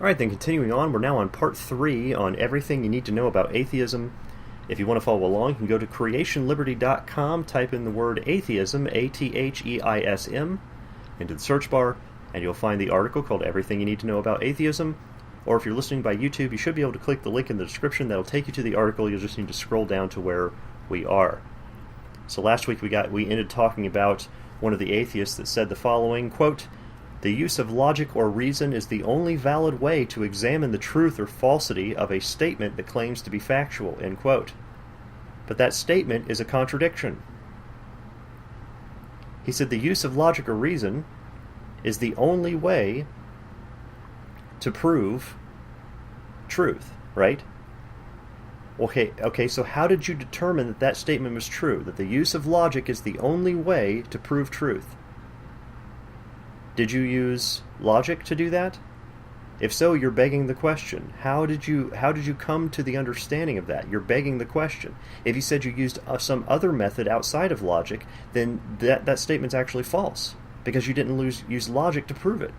Alright, then continuing on, we're now on part 3 on everything you need to know about atheism. If you want to follow along, you can go to creationliberty.com, type in the word atheism, A-T-H-E-I-S-M, into the search bar, and you'll find the article called Everything You Need to Know About Atheism. Or if you're listening by YouTube, you should be able to click the link in the description. That'll take you to the article. You'll just need to scroll down to where we are. So last week we ended talking about one of the atheists that said the following, quote, "The use of logic or reason is the only valid way to examine the truth or falsity of a statement that claims to be factual," end quote. But that statement is a contradiction. He said the use of logic or reason is the only way to prove truth, right? Okay, so how did you determine that that statement was true, that the use of logic is the only way to prove truth? Did you use logic to do that? If so, you're begging the question. How did you come to the understanding of that? You're begging the question. If you said you used some other method outside of logic, then that statement's actually false, because you didn't use logic to prove it.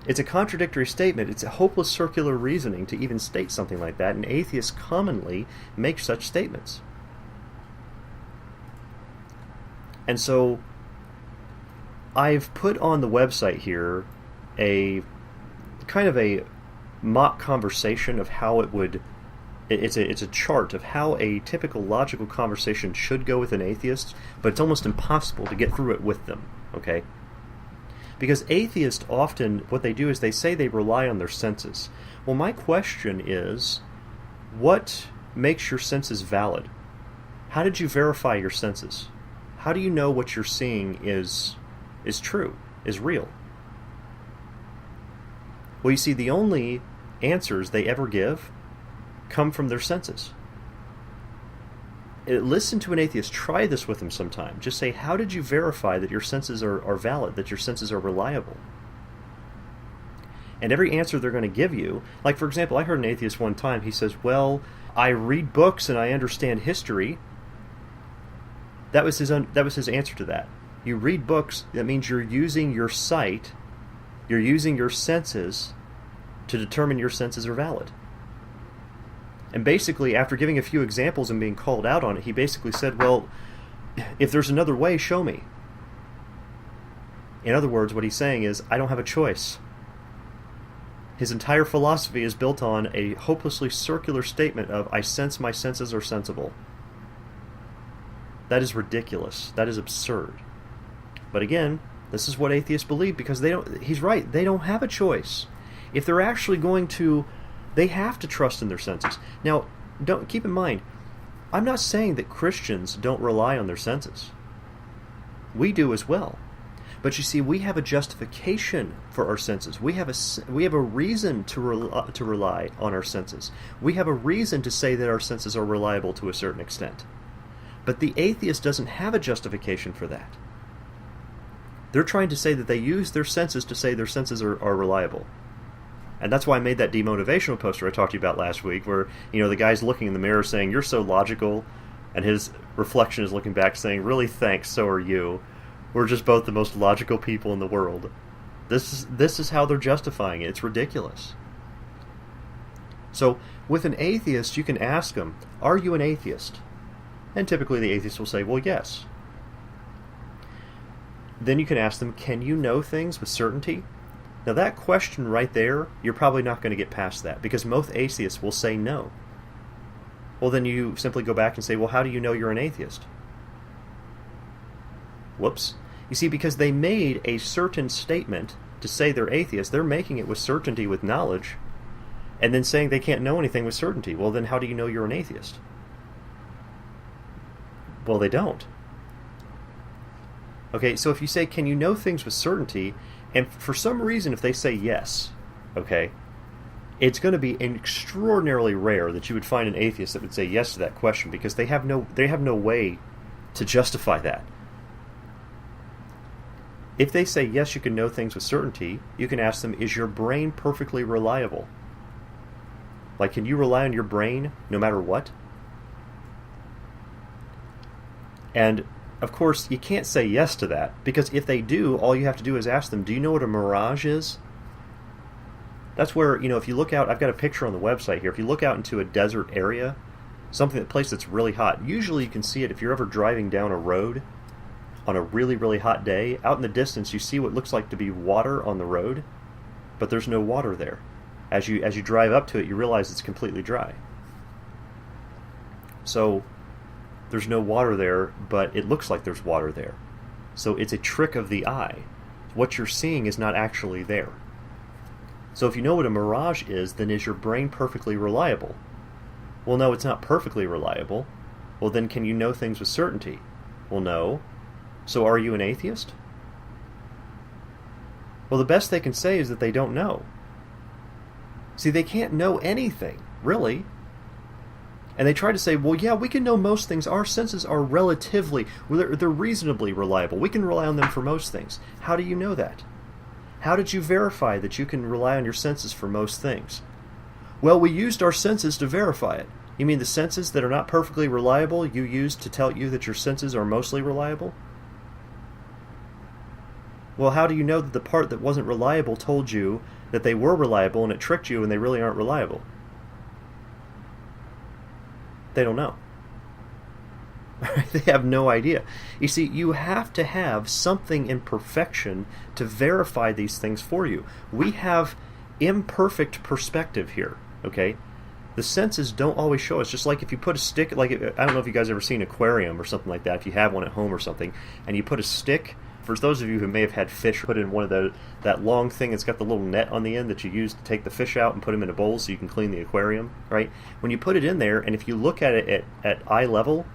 It's a contradictory statement. It's a hopeless circular reasoning to even state something like that, and atheists commonly make such statements. And so I've put on the website here a kind of a mock conversation of how it would. It's a chart of how a typical logical conversation should go with an atheist, but it's almost impossible to get through it with them. Okay. Because atheists often, what they do is they say they rely on their senses. Well, my question is, what makes your senses valid? How did you verify your senses? How do you know what you're seeing is true, is real? Well, you see, the only answers they ever give come from their senses. Listen to an atheist. Try this with them sometime. Just say, how did you verify that your senses are valid, that your senses are reliable? And every answer they're going to give you, like for example, I heard an atheist one time, he says, well, I read books and I understand history. That was his answer to that. You read books, that means you're using your sight, you're using your senses to determine your senses are valid. And basically, after giving a few examples and being called out on it, he basically said, well, if there's another way, show me. In other words, what he's saying is, I don't have a choice. His entire philosophy is built on a hopelessly circular statement of, I sense my senses are sensible. That is ridiculous. That is absurd. But again, this is what atheists believe, because he's right, they don't have a choice. If they're actually going to, they have to trust in their senses. Now, keep in mind, I'm not saying that Christians don't rely on their senses. We do as well. But you see, we have a justification for our senses. We have a reason to rely on our senses. We have a reason to say that our senses are reliable to a certain extent. But the atheist doesn't have a justification for that. They're trying to say that they use their senses to say their senses are reliable. And that's why I made that demotivational poster I talked to you about last week, where, the guy's looking in the mirror saying, you're so logical, and his reflection is looking back saying, really, thanks, so are you. We're just both the most logical people in the world. This is how they're justifying it. It's ridiculous. So, with an atheist, you can ask them, are you an atheist? And typically the atheist will say, well, yes. Then you can ask them, can you know things with certainty? Now that question right there, you're probably not going to get past that, because most atheists will say no. Well, then you simply go back and say, well, how do you know you're an atheist? Whoops. You see, because they made a certain statement to say they're atheists, they're making it with certainty, with knowledge, and then saying they can't know anything with certainty. Well, then how do you know you're an atheist? Well, they don't. Okay, so if you say, can you know things with certainty, and for some reason if they say yes, okay, it's going to be extraordinarily rare that you would find an atheist that would say yes to that question, because they have no way to justify that. If they say yes, you can know things with certainty, you can ask them, is your brain perfectly reliable? Like, can you rely on your brain no matter what? And of course, you can't say yes to that, because if they do, all you have to do is ask them, do you know what a mirage is? That's where, if you look out, I've got a picture on the website here. If you look out into a desert area, a place that's really hot, usually you can see it if you're ever driving down a road on a really, really hot day. Out in the distance, you see what looks like to be water on the road, but there's no water there. As you drive up to it, you realize it's completely dry. So there's no water there, but it looks like there's water there. So it's a trick of the eye. What you're seeing is not actually there. So if you know what a mirage is, then is your brain perfectly reliable? Well, no, it's not perfectly reliable. Well, then can you know things with certainty? Well, no. So are you an atheist? Well, the best they can say is that they don't know. See, they can't know anything, really. And they try to say, well, yeah, we can know most things. Our senses are they're reasonably reliable. We can rely on them for most things. How do you know that? How did you verify that you can rely on your senses for most things? Well, we used our senses to verify it. You mean the senses that are not perfectly reliable you used to tell you that your senses are mostly reliable? Well, how do you know that the part that wasn't reliable told you that they were reliable and it tricked you and they really aren't reliable? They don't know. They have no idea. You see, you have to have something in perfection to verify these things for you. We have imperfect perspective here, okay? The senses don't always show us. Just like if you put a stick, I don't know if you guys ever seen an aquarium or something like that, if you have one at home or something, and you put a stick, for those of you who may have had fish put in one of that long thing that's got the little net on the end that you use to take the fish out and put them in a bowl so you can clean the aquarium, right? When you put it in there, and if you look at it at eye level,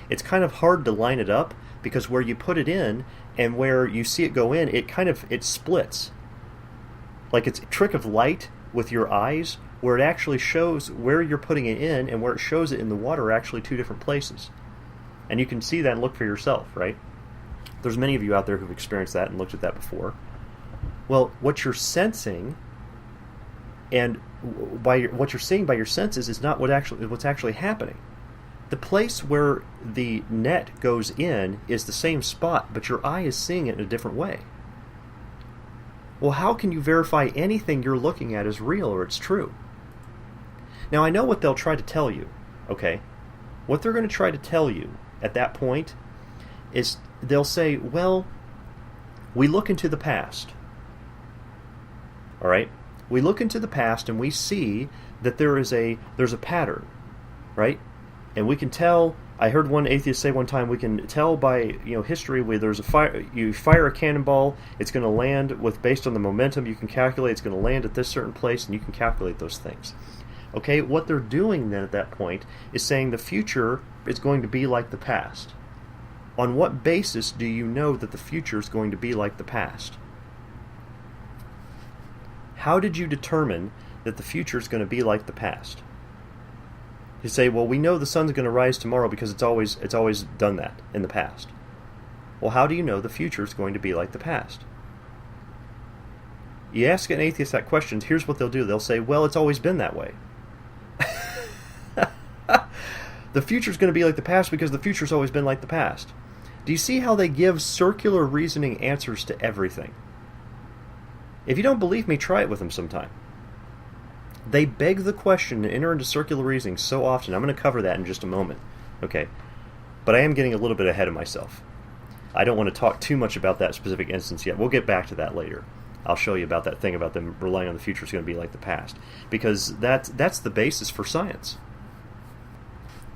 it's kind of hard to line it up because where you put it in and where you see it go in, it splits. Like it's a trick of light with your eyes where it actually shows where you're putting it in and where it shows it in the water are actually two different places. And you can see that and look for yourself, right? There's many of you out there who've experienced that and looked at that before. Well, what you're sensing and what you're seeing by your senses is not what's actually happening. The place where the net goes in is the same spot, but your eye is seeing it in a different way. Well, how can you verify anything you're looking at is real or it's true? Now, I know what they'll try to tell you, okay? What they're going to try to tell you at that point is they'll say, well, we look into the past. All right? We look into the past and we see that there's a pattern, right? And we can tell, I heard one atheist say one time, we can tell by history where there's a fire. You fire a cannonball, it's going to land based on the momentum. You can calculate it's going to land at this certain place, and you can calculate those things. Okay, what they're doing then at that point is saying the future is going to be like the past. On what basis do you know that the future is going to be like the past? How did you determine that the future is going to be like the past? You say, well, we know the sun's going to rise tomorrow because it's always done that in the past. Well, how do you know the future is going to be like the past? You ask an atheist that question, here's what they'll do. They'll say, well, it's always been that way. The future is going to be like the past because the future's always been like the past. Do you see how they give circular reasoning answers to everything? If you don't believe me, try it with them sometime. They beg the question and enter into circular reasoning so often. I'm going to cover that in just a moment. Okay? But I am getting a little bit ahead of myself. I don't want to talk too much about that specific instance yet. We'll get back to that later. I'll show you about that thing about them relying on the future is going to be like the past. Because that's the basis for science.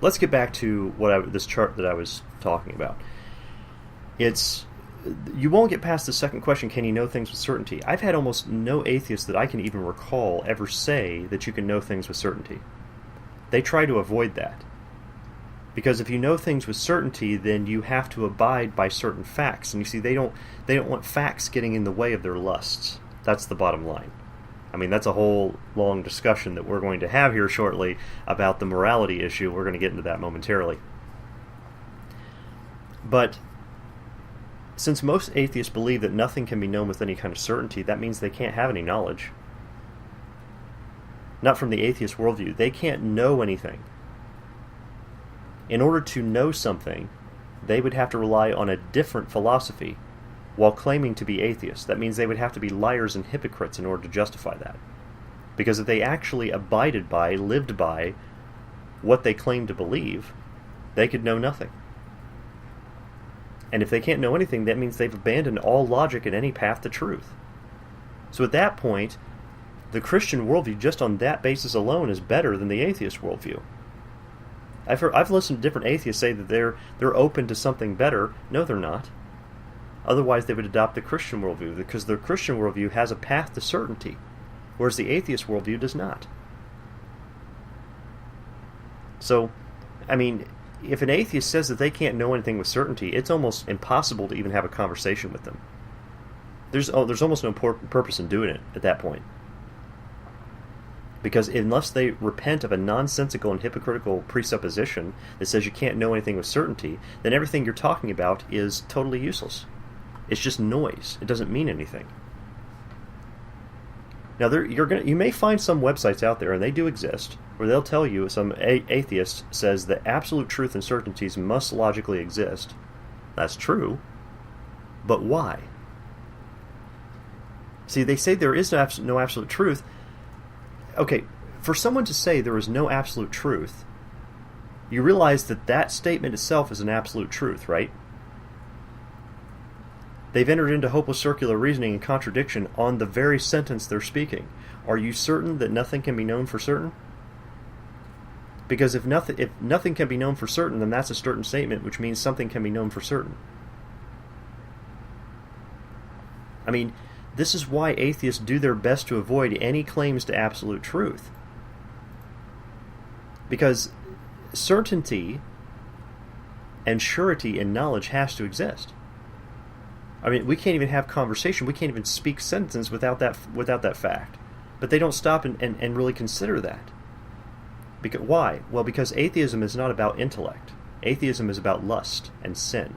Let's get back to this chart that I was talking about. You won't get past the second question, can you know things with certainty? I've had almost no atheists that I can even recall ever say that you can know things with certainty. They try to avoid that. Because if you know things with certainty, then you have to abide by certain facts. And you see, they don't want facts getting in the way of their lusts. That's the bottom line. I mean, that's a whole long discussion that we're going to have here shortly about the morality issue. We're going to get into that momentarily. But since most atheists believe that nothing can be known with any kind of certainty, that means they can't have any knowledge. Not from the atheist worldview. They can't know anything. In order to know something, they would have to rely on a different philosophy while claiming to be atheists. That means they would have to be liars and hypocrites in order to justify that. Because if they actually abided by, lived by what they claim to believe, they could know nothing. And if they can't know anything, that means they've abandoned all logic and any path to truth. So at that point, the Christian worldview, just on that basis alone, is better than the atheist worldview. I've listened to different atheists say that they're open to something better. No, they're not. Otherwise, they would adopt the Christian worldview, because the Christian worldview has a path to certainty, whereas the atheist worldview does not. So, I mean, if an atheist says that they can't know anything with certainty, it's almost impossible to even have a conversation with them. There's almost no purpose in doing it at that point. Because unless they repent of a nonsensical and hypocritical presupposition that says you can't know anything with certainty, then everything you're talking about is totally useless. It's just noise. It doesn't mean anything. Now, you may find some websites out there, and they do exist, where they'll tell you, some atheist says that absolute truth and certainties must logically exist. That's true, but why? See, they say there is no absolute truth. Okay, for someone to say there is no absolute truth, you realize that that statement itself is an absolute truth, right? They've entered into hopeless circular reasoning and contradiction on the very sentence they're speaking. Are you certain that nothing can be known for certain? Because if nothing can be known for certain, then that's a certain statement, which means something can be known for certain. I mean, this is why atheists do their best to avoid any claims to absolute truth. Because certainty and surety in knowledge has to exist. I mean, we can't even have conversation. We can't even speak sentence without that fact. But they don't stop and really consider that. Because, why? Well, because atheism is not about intellect. Atheism is about lust and sin.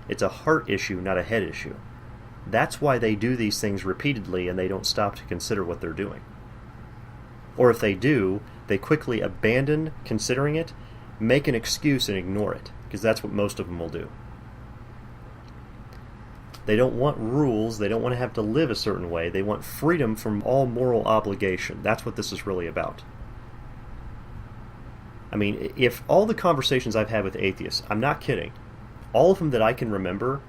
It's a heart issue, not a head issue. That's why they do these things repeatedly and they don't stop to consider what they're doing. Or if they do, they quickly abandon considering it, make an excuse and ignore it. Because that's what most of them will do. They don't want rules. They don't want to have to live a certain way. They want freedom from all moral obligation. That's what this is really about. I mean, if all the conversations I've had with atheists, I'm not kidding, all of them that I can remember,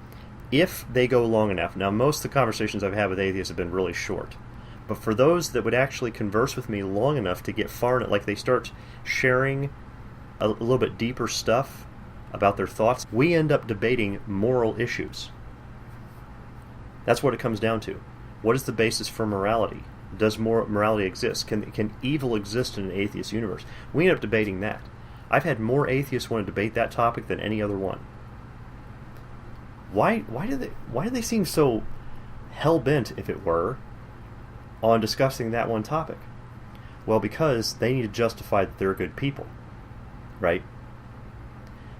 if they go long enough. Now, most of the conversations I've had with atheists have been really short. But for those that would actually converse with me long enough to get far in it, like they start sharing a little bit deeper stuff about their thoughts, we end up debating moral issues. That's what it comes down to. What is the basis for morality? Does morality exist? Can evil exist in an atheist universe? We end up debating that. I've had more atheists want to debate that topic than any other one. Why do they seem so hell-bent, if it were, on discussing that one topic? Well, because they need to justify that they're good people, right?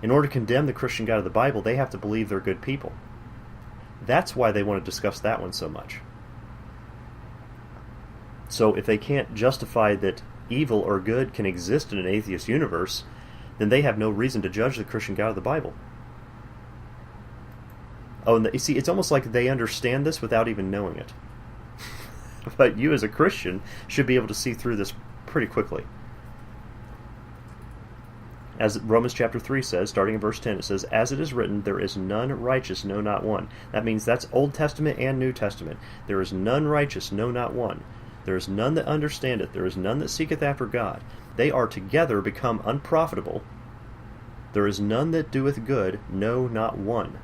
In order to condemn the Christian God of the Bible, they have to believe they're good people. That's why they want to discuss that one so much. So if they can't justify that evil or good can exist in an atheist universe, then they have no reason to judge the Christian God of the Bible. Oh, and you see, it's almost like they understand this without even knowing it. But you as a Christian should be able to see through this pretty quickly. As Romans chapter 3 says, starting in verse 10, it says, "As it is written, there is none righteous, no, not one." That means that's Old Testament and New Testament. There is none righteous, no, not one. There is none that understandeth. There is none that seeketh after God. They are together become unprofitable. There is none that doeth good, no, not one.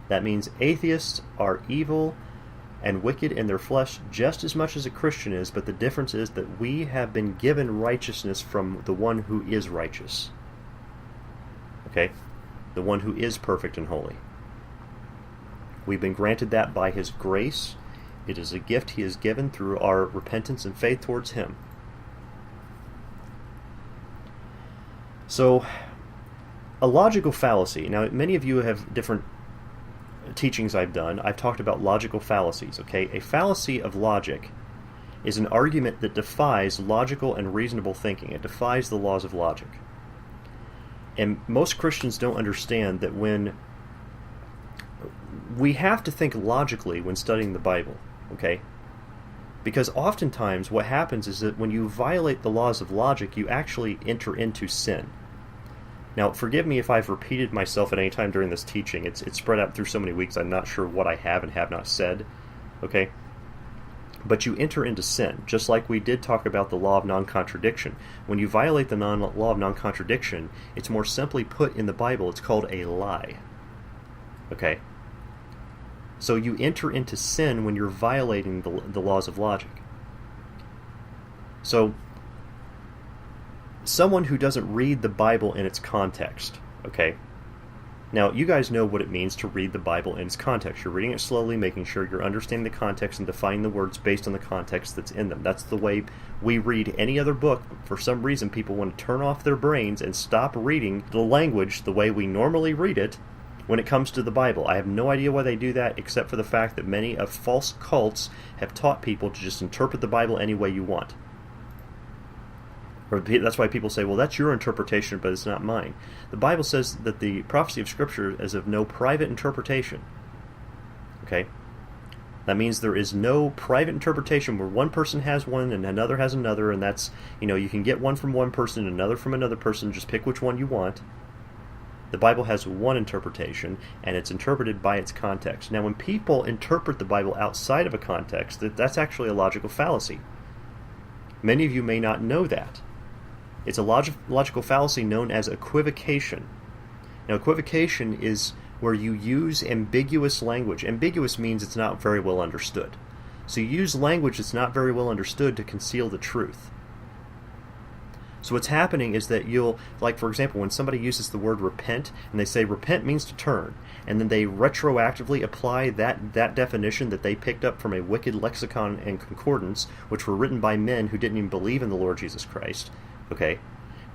That means atheists are evil and wicked in their flesh just as much as a Christian is, but the difference is that we have been given righteousness from the one who is righteous. Okay? The one who is perfect and holy. We've been granted that by His grace. It is a gift He has given through our repentance and faith towards Him. So, a logical fallacy. Now, many of you have different teachings I've done. I've talked about logical fallacies, okay? A fallacy of logic is an argument that defies logical and reasonable thinking. It defies the laws of logic. And most Christians don't understand that when we have to think logically when studying the Bible, okay? Because oftentimes what happens is that when you violate the laws of logic, you actually enter into sin. Now, forgive me if I've repeated myself at any time during this teaching. It's spread out through so many weeks, I'm not sure what I have and have not said. Okay? But you enter into sin, just like we did talk about the law of non-contradiction. When you violate the law of non-contradiction, it's more simply put in the Bible, it's called a lie. Okay? So you enter into sin when you're violating the laws of logic. So, someone who doesn't read the Bible in its context, okay? Now, you guys know what it means to read the Bible in its context. You're reading it slowly, making sure you're understanding the context and defining the words based on the context that's in them. That's the way we read any other book. For some reason, people want to turn off their brains and stop reading the language the way we normally read it when it comes to the Bible. I have no idea why they do that, except for the fact that many of false cults have taught people to just interpret the Bible any way you want. Or that's why people say, well, that's your interpretation, but it's not mine. The Bible says that the prophecy of Scripture is of no private interpretation. Okay? That means there is no private interpretation where one person has one and another has another, and that's, you can get one from one person and another from another person, just pick which one you want. The Bible has one interpretation, and it's interpreted by its context. Now, when people interpret the Bible outside of a context, that's actually a logical fallacy. Many of you may not know that. It's a logical fallacy known as equivocation. Now, equivocation is where you use ambiguous language. Ambiguous means it's not very well understood. So you use language that's not very well understood to conceal the truth. So what's happening is that you'll, like for example, when somebody uses the word repent, and they say repent means to turn, and then they retroactively apply that definition that they picked up from a wicked lexicon and concordance, which were written by men who didn't even believe in the Lord Jesus Christ. Okay?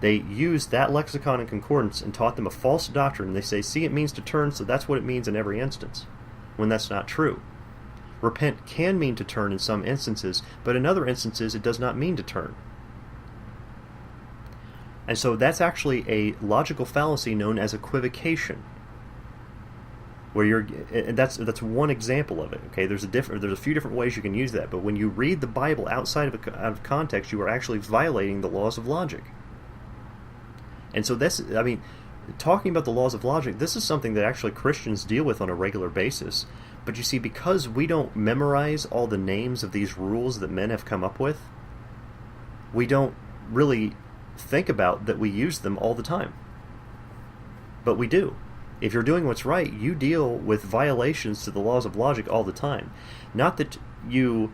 They used that lexicon and concordance and taught them a false doctrine, and they say, see, it means to turn, so that's what it means in every instance, when that's not true. Repent can mean to turn in some instances, but in other instances it does not mean to turn. And so that's actually a logical fallacy known as equivocation, where that's one example of it. Okay, there's a few different ways you can use that, but when you read the Bible outside of context, you are actually violating the laws of logic. And so talking about the laws of logic, this is something that actually Christians deal with on a regular basis. But you see, because we don't memorize all the names of these rules that men have come up with, we don't really think about that we use them all the time. But we do. If you're doing what's right, you deal with violations to the laws of logic all the time. Not that you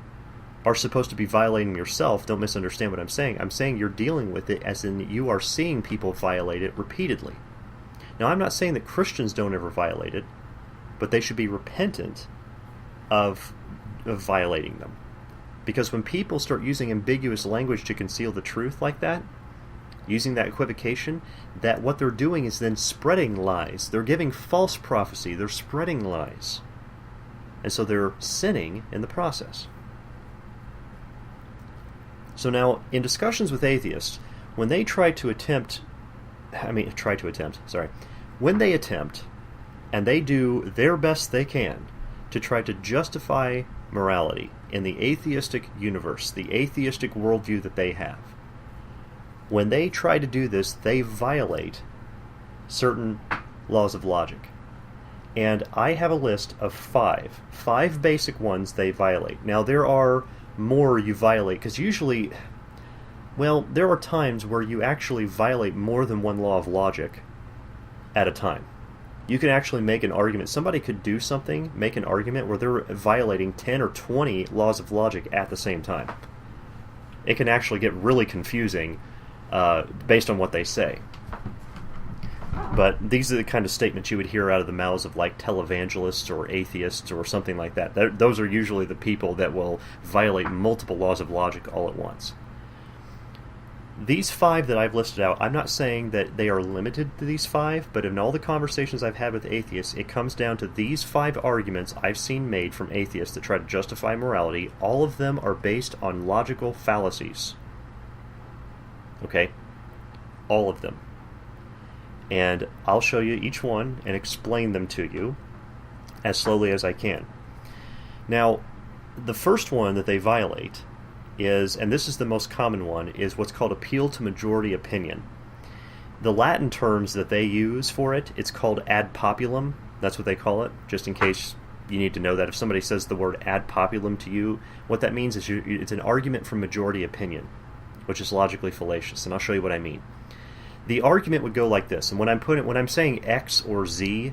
are supposed to be violating yourself. Don't misunderstand what I'm saying. I'm saying you're dealing with it as in you are seeing people violate it repeatedly. Now, I'm not saying that Christians don't ever violate it, but they should be repentant of violating them. Because when people start using ambiguous language to conceal the truth like that, using that equivocation, that what they're doing is then spreading lies. They're giving false prophecy. They're spreading lies. And so they're sinning in the process. So now, in discussions with atheists, when they when they attempt, and they do their best they can to try to justify morality in the atheistic universe, the atheistic worldview that they have, when they try to do this, they violate certain laws of logic. And I have a list of five basic ones they violate. Now, there are more you violate, because usually, there are times where you actually violate more than one law of logic at a time. You can actually make an argument. Somebody could do something, make an argument where they're violating 10 or 20 laws of logic at the same time. It can actually get really confusing based on what they say. But these are the kind of statements you would hear out of the mouths of like televangelists or atheists or something like that. Those are usually the people that will violate multiple laws of logic all at once. These 5 that I've listed out, I'm not saying that they are limited to these 5, but in all the conversations I've had with atheists, it comes down to these 5 arguments I've seen made from atheists that try to justify morality. All of them are based on logical fallacies. Okay? All of them. And I'll show you each one and explain them to you as slowly as I can. Now, the first one that they violate is, and this is the most common one, is what's called appeal to majority opinion. The Latin terms that they use for it, it's called ad populum. That's what they call it, just in case you need to know that. If somebody says the word ad populum to you, what that means is it's an argument from majority opinion, which is logically fallacious, and I'll show you what I mean. The argument would go like this, and when I'm saying X or Z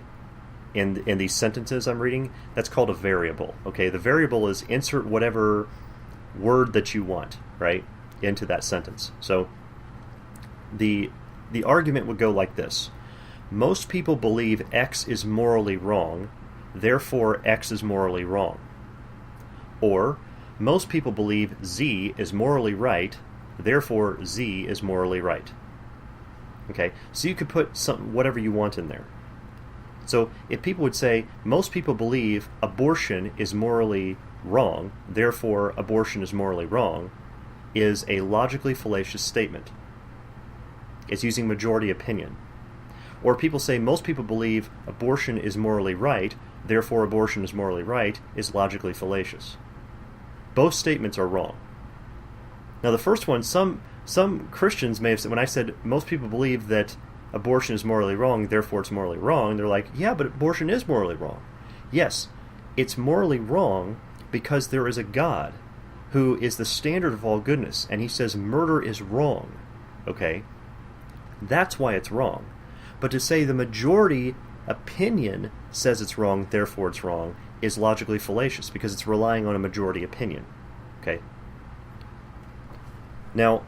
in these sentences I'm reading, that's called a variable. Okay, the variable is insert whatever word that you want, right, into that sentence. So the argument would go like this: most people believe X is morally wrong, therefore X is morally wrong. Or, most people believe Z is morally right, therefore Z is morally right. Okay, so you could put whatever you want in there. So if people would say, most people believe abortion is morally wrong, therefore abortion is morally wrong, is a logically fallacious statement. It's using majority opinion. Or people say, most people believe abortion is morally right, therefore abortion is morally right, is logically fallacious. Both statements are wrong. Now the first one, some Christians may have said, when I said most people believe that abortion is morally wrong, therefore it's morally wrong, they're like, yeah, but abortion is morally wrong. Yes, it's morally wrong because there is a God who is the standard of all goodness, and he says murder is wrong. Okay? That's why it's wrong. But to say the majority opinion says it's wrong, therefore it's wrong, is logically fallacious because it's relying on a majority opinion. Okay? Now,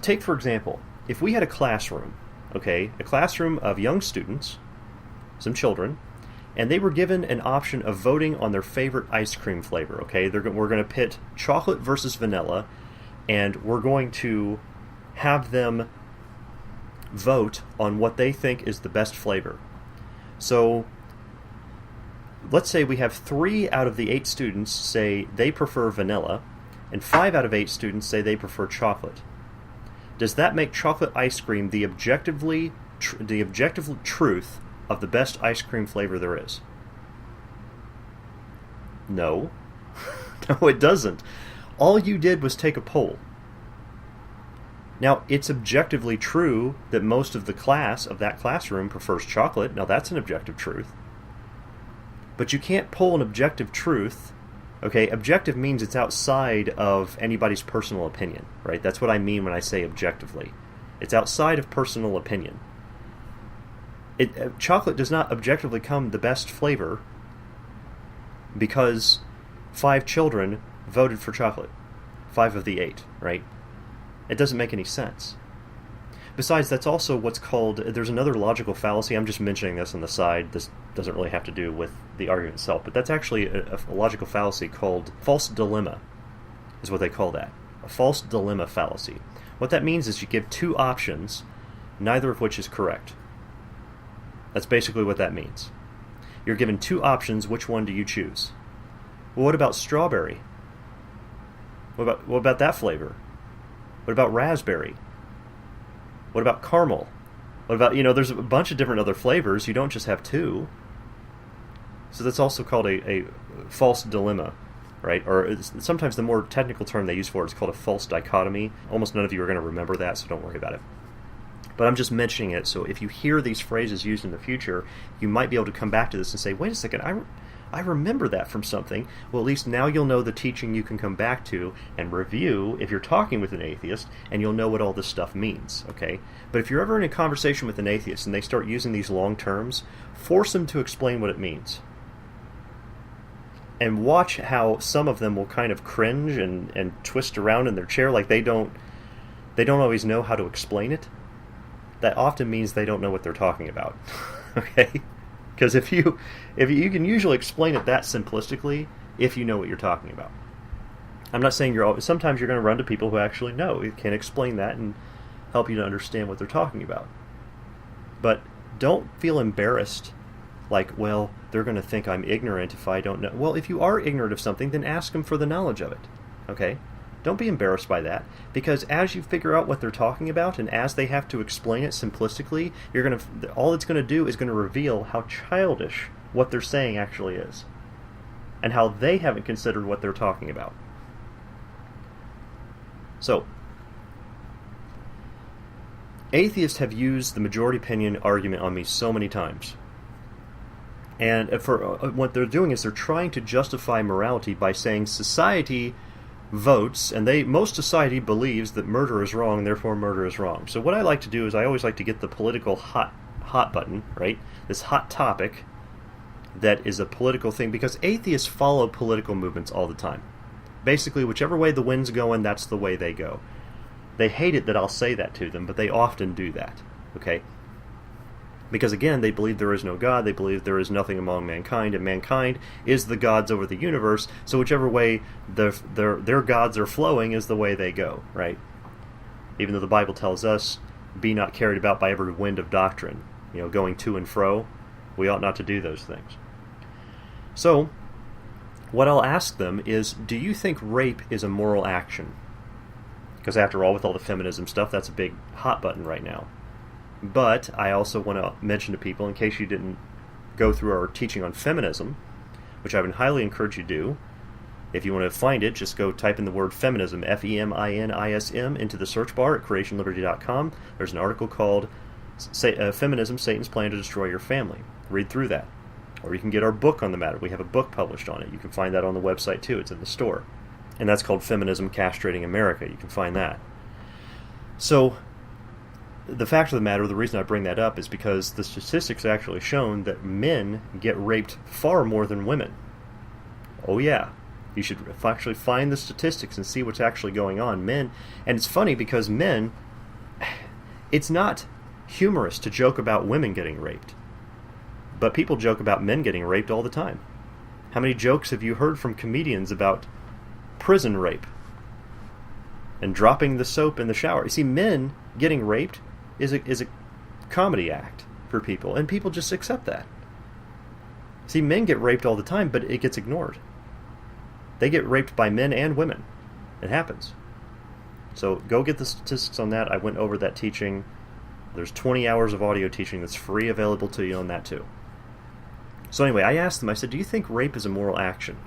take for example, if we had a classroom, okay, a classroom of young students, some children, and they were given an option of voting on their favorite ice cream flavor, okay? We're going to pit chocolate versus vanilla, and we're going to have them vote on what they think is the best flavor. So, let's say we have 3 out of the 8 students say they prefer vanilla, and 5 out of 8 students say they prefer chocolate. Does that make chocolate ice cream the objective truth of the best ice cream flavor there is? No. No, it doesn't. All you did was take a poll. Now, it's objectively true that most of the class of that classroom prefers chocolate. Now, that's an objective truth. But you can't poll an objective truth. Okay, objective means it's outside of anybody's personal opinion, right? That's what I mean when I say objectively. It's outside of personal opinion. Chocolate does not objectively come the best flavor because 5 children voted for chocolate. 5 of the 8, right? It doesn't make any sense. Besides, that's also what's called, there's another logical fallacy. I'm just mentioning this on the side. This doesn't really have to do with the argument itself, but that's actually a logical fallacy called false dilemma, is what they call that. A false dilemma fallacy. What that means is you give 2 options, neither of which is correct. That's basically what that means. You're given 2 options, which one do you choose? Well, what about strawberry? What about that flavor? What about raspberry? What about caramel? What about, there's a bunch of different other flavors. You don't just have 2. So that's also called a false dilemma, right? Or sometimes the more technical term they use for it is called a false dichotomy. Almost none of you are going to remember that, so don't worry about it. But I'm just mentioning it, so if you hear these phrases used in the future, you might be able to come back to this and say, wait a second, I remember that from something. Well, at least now you'll know the teaching you can come back to and review if you're talking with an atheist, and you'll know what all this stuff means, okay? But if you're ever in a conversation with an atheist and they start using these long terms, force them to explain what it means. And watch how some of them will kind of cringe and twist around in their chair like they don't always know how to explain it. That often means they don't know what they're talking about, okay? Because if you can usually explain it that simplistically if you know what you're talking about. I'm not saying sometimes you're going to run to people who actually know, who can explain that and help you to understand what they're talking about. But don't feel embarrassed, like, well, they're going to think I'm ignorant if I don't know. Well, if you are ignorant of something, then ask them for the knowledge of it, okay? Don't be embarrassed by that, because as you figure out what they're talking about, and as they have to explain it simplistically, all it's going to do is going to reveal how childish what they're saying actually is. and how they haven't considered what they're talking about. So, atheists have used the majority opinion argument on me so many times. And for what they're doing is they're trying to justify morality by saying society votes, and most society believes that murder is wrong, and therefore murder is wrong. So what I like to do is I always like to get the political hot button, right? This hot topic that is a political thing, because atheists follow political movements all the time. Basically, whichever way the wind's going, that's the way they go. They hate it that I'll say that to them, but they often do that, okay? Because again, they believe there is no God, they believe there is nothing among mankind, and mankind is the gods over the universe, so whichever way their gods are flowing is the way they go, right? Even though the Bible tells us, be not carried about by every wind of doctrine, going to and fro, we ought not to do those things. So, what I'll ask them is, do you think rape is a moral action? Because after all, with all the feminism stuff, that's a big hot button right now. But I also want to mention to people, in case you didn't go through our teaching on feminism, which I would highly encourage you to do. If you want to find it, just go type in the word feminism, Feminism, into the search bar at creationliberty.com. There's an article called Feminism, Satan's Plan to Destroy Your Family. Read through that. Or you can get our book on the matter. We have a book published on it. You can find that on the website too. It's in the store. And that's called Feminism Castrating America. You can find that. So, the fact of the matter, the reason I bring that up is because the statistics actually shown that men get raped far more than women. Oh yeah. You should actually find the statistics and see what's actually going on. Men, and it's funny because men, it's not humorous to joke about women getting raped. But people joke about men getting raped all the time. How many jokes have you heard from comedians about prison rape and dropping the soap in the shower? You see, men getting raped is a comedy act for people, and people just accept that. See, men get raped all the time, but it gets ignored. They get raped by men and women. It happens. So go get the statistics on that. I went over that teaching. There's 20 hours of audio teaching that's free available to you on that too. So anyway, I asked them, I said, do you think rape is a moral action?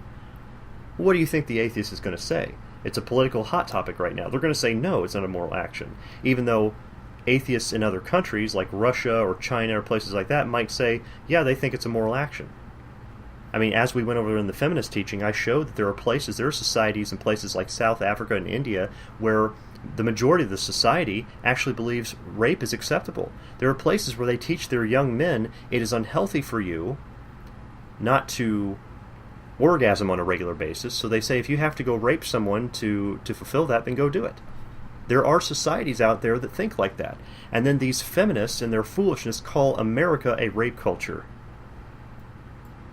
What do you think the atheist is going to say? It's a political hot topic right now. They're going to say, no, it's not a moral action. Even though atheists in other countries, like Russia or China or places like that, might say, yeah, they think it's a moral action. I mean, as we went over in the feminist teaching, I showed that there are societies in places like South Africa and India where the majority of the society actually believes rape is acceptable. There are places where they teach their young men it is unhealthy for you not to orgasm on a regular basis, so they say if you have to go rape someone to fulfill that, then go do it. There are societies out there that think like that. And then these feminists, in their foolishness, call America a rape culture.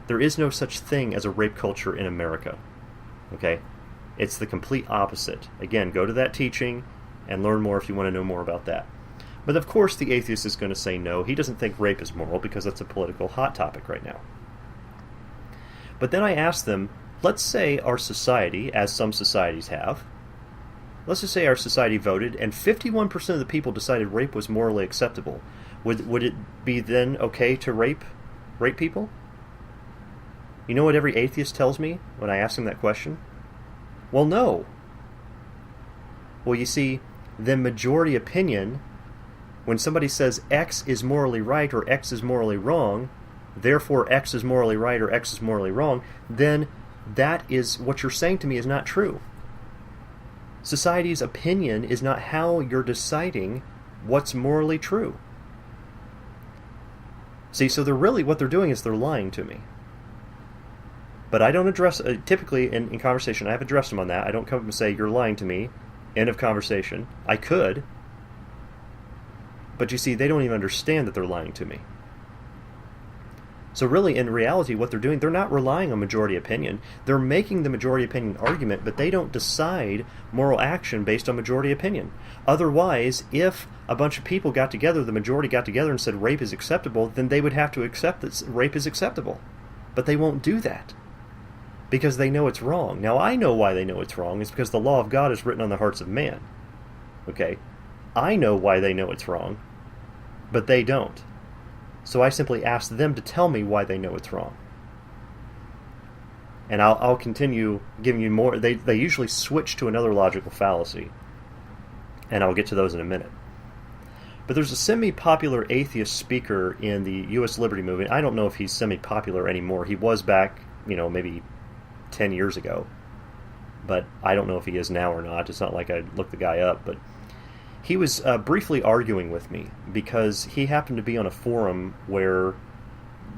There is no such thing as a rape culture in America. Okay? It's the complete opposite. Again, go to that teaching and learn more if you want to know more about that. But of course the atheist is going to say no. He doesn't think rape is moral because that's a political hot topic right now. But then I asked them, let's say our society, as some societies have, let's just say our society voted and 51% of the people decided rape was morally acceptable. Would it be then okay to rape people? You know what every atheist tells me when I ask them that question? Well, no. Well, you see, the majority opinion, when somebody says X is morally right or X is morally wrong, therefore X is morally right or X is morally wrong, then that is what you're saying to me is not true. Society's opinion is not how you're deciding what's morally true. See, so what they're doing is they're lying to me. But I don't address, typically in conversation, I've addressed them on that. I don't come up and say, you're lying to me, end of conversation. I could. But you see, they don't even understand that they're lying to me. So really, in reality, what they're doing, they're not relying on majority opinion. They're making the majority opinion argument, but they don't decide moral action based on majority opinion. Otherwise, if a bunch of people got together, the majority got together and said rape is acceptable, then they would have to accept that rape is acceptable. But they won't do that, because they know it's wrong. Now, I know why they know it's wrong. It's because the law of God is written on the hearts of man. Okay? I know why they know it's wrong, but they don't. So I simply ask them to tell me why they know it's wrong. And I'll continue giving you more. They usually switch to another logical fallacy, and I'll get to those in a minute. But there's a semi-popular atheist speaker in the U.S. Liberty Movement. I don't know if he's semi-popular anymore. He was back, maybe 10 years ago. But I don't know if he is now or not. It's not like I looked the guy up. But he was briefly arguing with me because he happened to be on a forum where...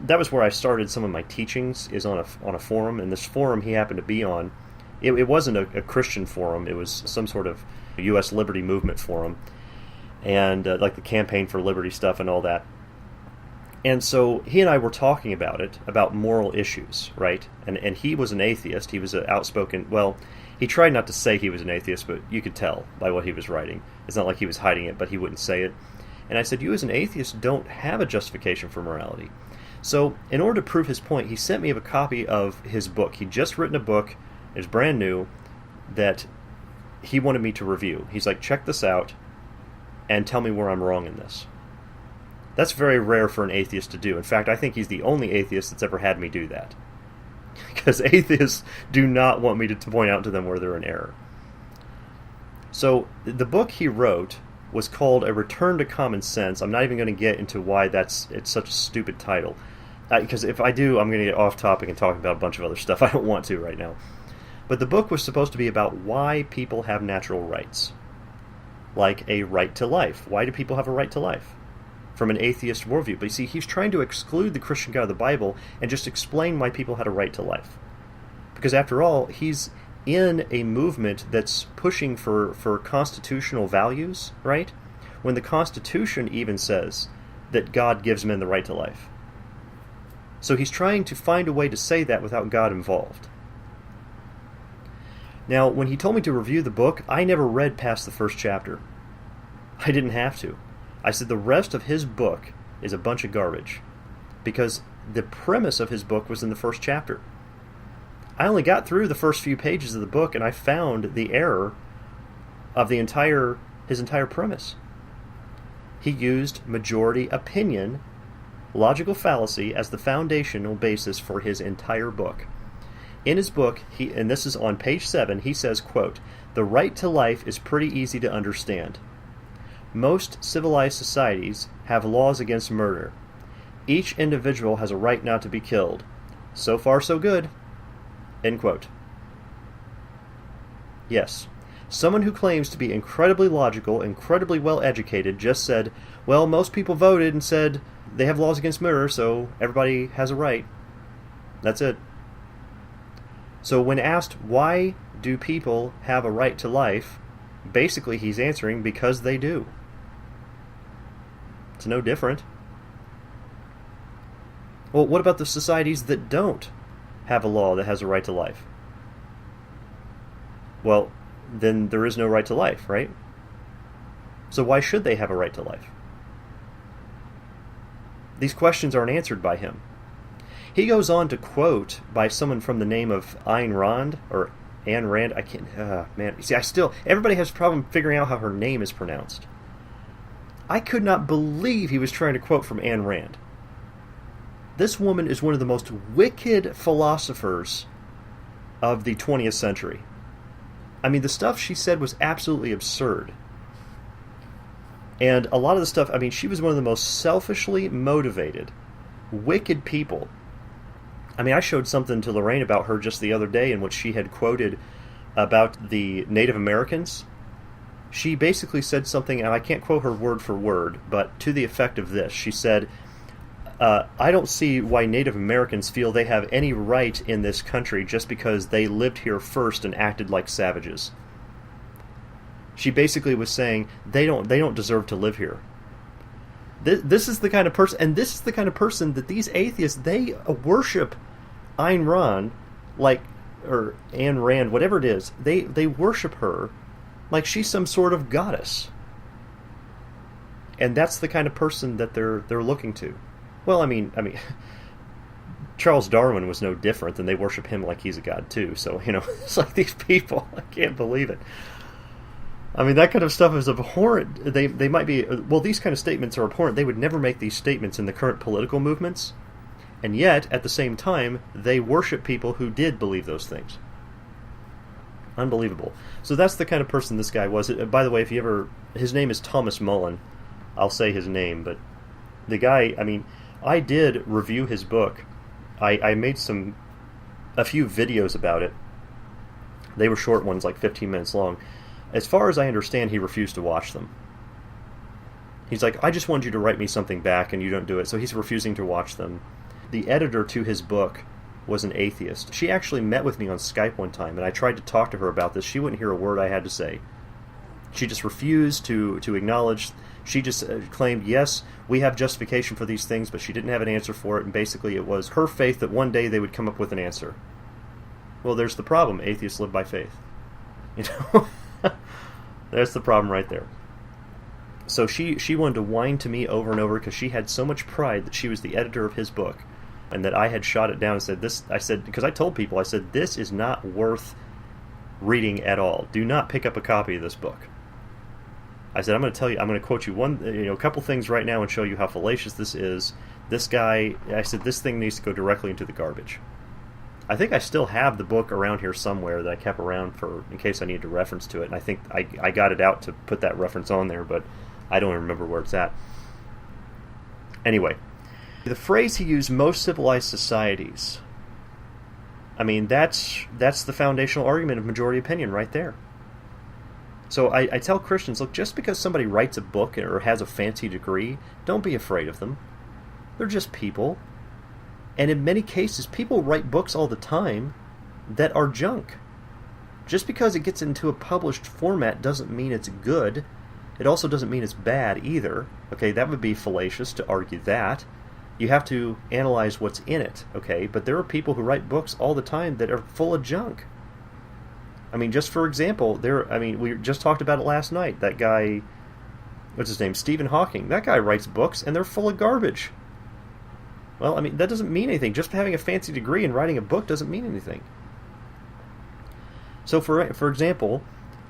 That was where I started some of my teachings, is on a forum. And this forum he happened to be on, it wasn't a Christian forum. It was some sort of U.S. Liberty Movement forum. And like the Campaign for Liberty stuff and all that. And so he and I were talking about it, about moral issues, right? And he was an atheist. He was an outspoken... Well, he tried not to say he was an atheist, but you could tell by what he was writing. It's not like he was hiding it, but he wouldn't say it. And I said, you as an atheist don't have a justification for morality. So in order to prove his point, he sent me a copy of his book. He'd just written a book, it was brand new, that he wanted me to review. He's like, check this out and tell me where I'm wrong in this. That's very rare for an atheist to do. In fact, I think he's the only atheist that's ever had me do that. Because atheists do not want me to point out to them where they're in error. So the book he wrote was called A Return to Common Sense. I'm not even going to get into why it's such a stupid title. Because if I do, I'm going to get off topic and talk about a bunch of other stuff I don't want to right now. But the book was supposed to be about why people have natural rights. Like a right to life. Why do people have a right to life? From an atheist worldview. But you see, he's trying to exclude the Christian God of the Bible and just explain why people had a right to life. Because after all, he's in a movement that's pushing for constitutional values, right? When the Constitution even says that God gives men the right to life. So he's trying to find a way to say that without God involved. Now, when he told me to review the book, I never read past the first chapter. I didn't have to. I said the rest of his book is a bunch of garbage. Because the premise of his book was in the first chapter. I only got through the first few pages of the book and I found the error of his entire premise. He used majority opinion, logical fallacy, as the foundational basis for his entire book. In his book, and this is on page 7, he says, quote, "The right to life is pretty easy to understand. Most civilized societies have laws against murder. Each individual has a right not to be killed. So far, so good." End quote. Yes, someone who claims to be incredibly logical, incredibly well-educated, just said, well, most people voted and said they have laws against murder, so everybody has a right. That's it. So when asked, why do people have a right to life, basically he's answering, because they do. It's no different. Well, what about the societies that don't have a law that has a right to life? Well, then there is no right to life, right? So why should they have a right to life? These questions aren't answered by him. He goes on to quote by someone from the name of Ayn Rand, or Anne Rand. I can't, man. See, everybody has a problem figuring out how her name is pronounced. I could not believe he was trying to quote from Ayn Rand. This woman is one of the most wicked philosophers of the 20th century. I mean, the stuff she said was absolutely absurd. And a lot of the stuff, I mean, she was one of the most selfishly motivated, wicked people. I mean, I showed something to Lorraine about her just the other day in which she had quoted about the Native Americans. She basically said something, and I can't quote her word for word, but to the effect of this. She said, I don't see why Native Americans feel they have any right in this country just because they lived here first and acted like savages. She basically was saying they don't deserve to live here. This is the kind of person, and this is the kind of person that these atheists, they worship Ayn Rand, or Ayn Rand, whatever it is. They worship her like she's some sort of goddess. And that's the kind of person that they're looking to. Well, I mean, Charles Darwin was no different, and they worship him like he's a god too. So, it's like these people, I can't believe it. I mean, that kind of stuff is abhorrent. They might be, well, these kind of statements are abhorrent. They would never make these statements in the current political movements. And yet, at the same time, they worship people who did believe those things. Unbelievable. So that's the kind of person this guy was. By the way, if you ever... His name is Thomas Mullen. I'll say his name, but the guy... I mean, I did review his book. I made a few videos about it. They were short ones, like 15 minutes long. As far as I understand, he refused to watch them. He's like, I just wanted you to write me something back, and you don't do it. So he's refusing to watch them. The editor to his book was an atheist. She actually met with me on Skype one time, and I tried to talk to her about this. She wouldn't hear a word I had to say. She just refused to acknowledge. She just claimed, yes, we have justification for these things, but she didn't have an answer for it, and basically it was her faith that one day they would come up with an answer. Well, there's the problem. Atheists live by faith. You know? There's the problem right there. So she wanted to whine to me over and over because she had so much pride that she was the editor of his book, and that I had shot it down and said this. I said, because I told people, I said, this is not worth reading at all. Do not pick up a copy of this book. I said, I'm going to quote you a couple things right now and show you how fallacious this is. This guy, I said, this thing needs to go directly into the garbage. I think I still have the book around here somewhere that I kept around in case I needed to reference to it, and I think I got it out to put that reference on there, but I don't remember where it's at. Anyway, the phrase he used, most civilized societies, I mean, that's the foundational argument of majority opinion right there. So I tell Christians, look, just because somebody writes a book or has a fancy degree, don't be afraid of them. They're just people. And in many cases, people write books all the time that are junk. Just because it gets into a published format doesn't mean it's good. It also doesn't mean it's bad either. Okay, that would be fallacious to argue that. You have to analyze what's in it, okay? But there are people who write books all the time that are full of junk. I mean, just for example, we just talked about it last night. That guy, what's his name? Stephen Hawking. That guy writes books, and they're full of garbage. Well, I mean, that doesn't mean anything. Just having a fancy degree and writing a book doesn't mean anything. So, for example,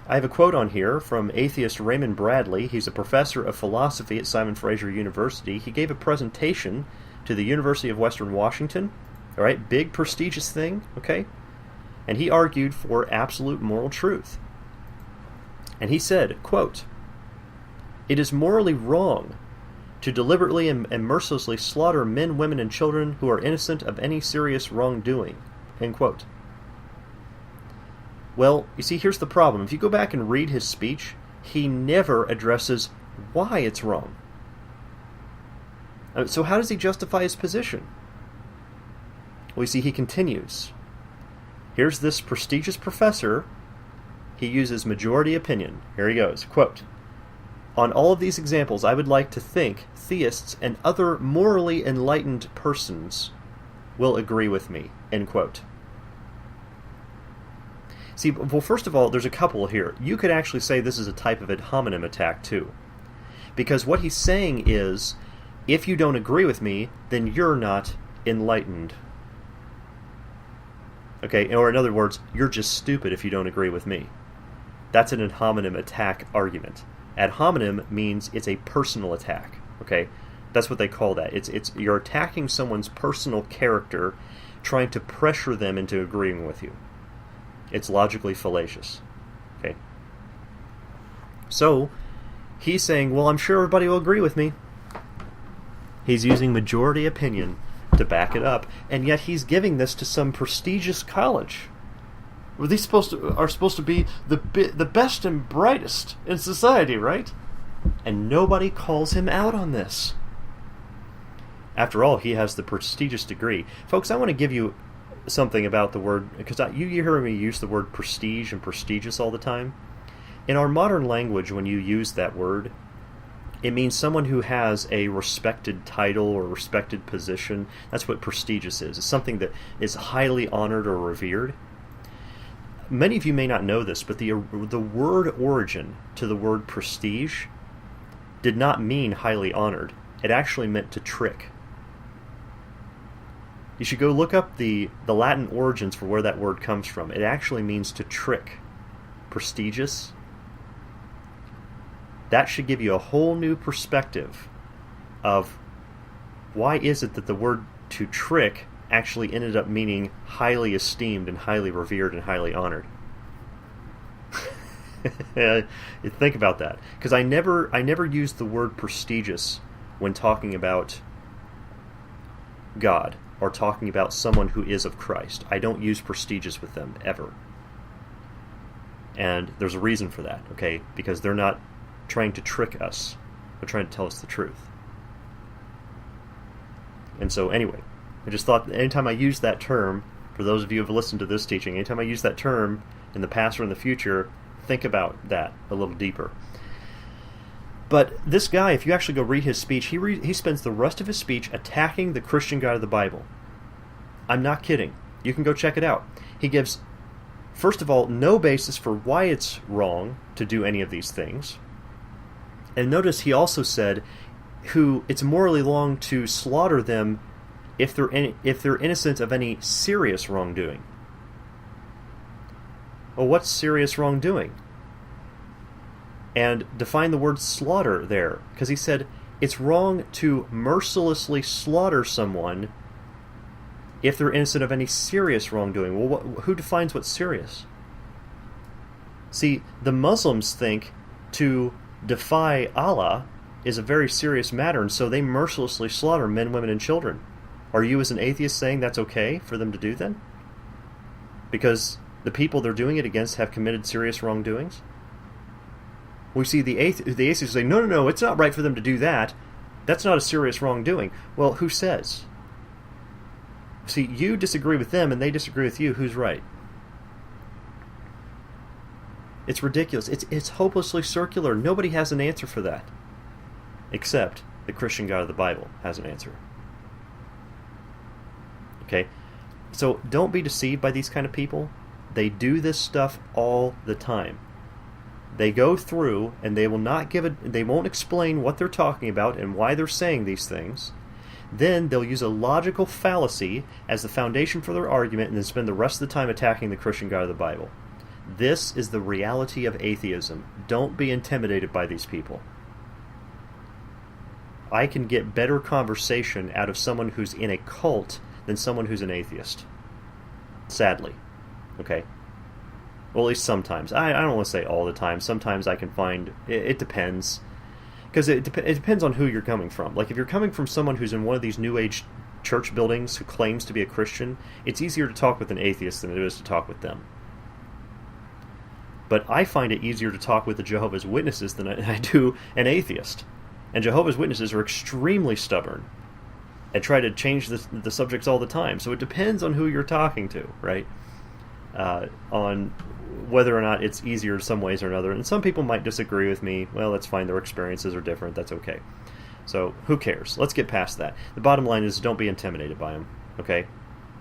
I have a quote on here from atheist Raymond Bradley. He's a professor of philosophy at Simon Fraser University. He gave a presentation to the University of Western Washington. All right, big, prestigious thing, okay? And he argued for absolute moral truth. And he said, quote, "It is morally wrong to deliberately and mercilessly slaughter men, women, and children who are innocent of any serious wrongdoing." End quote. Well, you see, here's the problem. If you go back and read his speech, he never addresses why it's wrong. So how does he justify his position? Well, you see, he continues. Here's this prestigious professor. He uses majority opinion. Here he goes. Quote, "On all of these examples, I would like to think theists and other morally enlightened persons will agree with me." End quote. See, well, first of all, there's a couple here. You could actually say this is a type of ad hominem attack, too. Because what he's saying is, if you don't agree with me, then you're not enlightened. Okay, or in other words, you're just stupid if you don't agree with me. That's an ad hominem attack argument. Ad hominem means it's a personal attack. Okay, that's what they call that. It's you're attacking someone's personal character, trying to pressure them into agreeing with you. It's logically fallacious. Okay. So he's saying, well, I'm sure everybody will agree with me. He's using majority opinion to back it up, and yet he's giving this to some prestigious college. Well, these are supposed to be the best and brightest in society, right? And nobody calls him out on this. After all, he has the prestigious degree. Folks, I want to give you something about the word, because you hear me use the word prestige and prestigious all the time. In our modern language, when you use that word, it means someone who has a respected title or respected position. That's what prestigious is. It's something that is highly honored or revered. Many of you may not know this, but the word origin to the word prestige did not mean highly honored. It actually meant to trick. You should go look up the Latin origins for where that word comes from. It actually means to trick. Prestigious. That should give you a whole new perspective of why is it that the word to trick actually ended up meaning highly esteemed and highly revered and highly honored. Think about that, because I never used the word prestigious when talking about God or talking about someone who is of Christ. I don't use prestigious with them ever. And there's a reason for that, okay? Because they're not trying to trick us. They're trying to tell us the truth. And so anyway, I just thought anytime I use that term, for those of you who have listened to this teaching, anytime I use that term in the past or in the future, think about that a little deeper. But this guy, if you actually go read his speech, he spends the rest of his speech attacking the Christian God of the Bible. I'm not kidding. You can go check it out. He gives, first of all, no basis for why it's wrong to do any of these things. And notice he also said it's morally wrong to slaughter them if they're innocent of any serious wrongdoing. Well, what's serious wrongdoing? And define the word slaughter there, because he said it's wrong to mercilessly slaughter someone if they're innocent of any serious wrongdoing. Well, who defines what's serious? See, the Muslims think to defy Allah is a very serious matter, and so they mercilessly slaughter men, women, and children. Are you as an atheist saying that's okay for them to do then? Because the people they're doing it against have committed serious wrongdoings? We see the atheists say, no, it's not right for them to do that. That's not a serious wrongdoing. Well, who says? See, you disagree with them and they disagree with you. Who's right? It's ridiculous. It's hopelessly circular. Nobody has an answer for that. Except the Christian God of the Bible has an answer. Okay? So don't be deceived by these kind of people. They do this stuff all the time. They go through and they will not they won't explain what they're talking about and why they're saying these things. Then they'll use a logical fallacy as the foundation for their argument and then spend the rest of the time attacking the Christian God of the Bible. This is the reality of atheism. Don't be intimidated by these people. I can get better conversation out of someone who's in a cult than someone who's an atheist. Sadly. Okay? Well, at least sometimes. I don't want to say all the time. Sometimes I can find... It depends. Because it depends on who you're coming from. Like, if you're coming from someone who's in one of these New Age church buildings who claims to be a Christian, it's easier to talk with an atheist than it is to talk with them. But I find it easier to talk with the Jehovah's Witnesses than I do an atheist. And Jehovah's Witnesses are extremely stubborn and try to change the subjects all the time. So it depends on who you're talking to, right? On whether or not it's easier in some ways or another. And some people might disagree with me. Well, that's fine. Their experiences are different. That's okay. So who cares? Let's get past that. The bottom line is don't be intimidated by them, okay?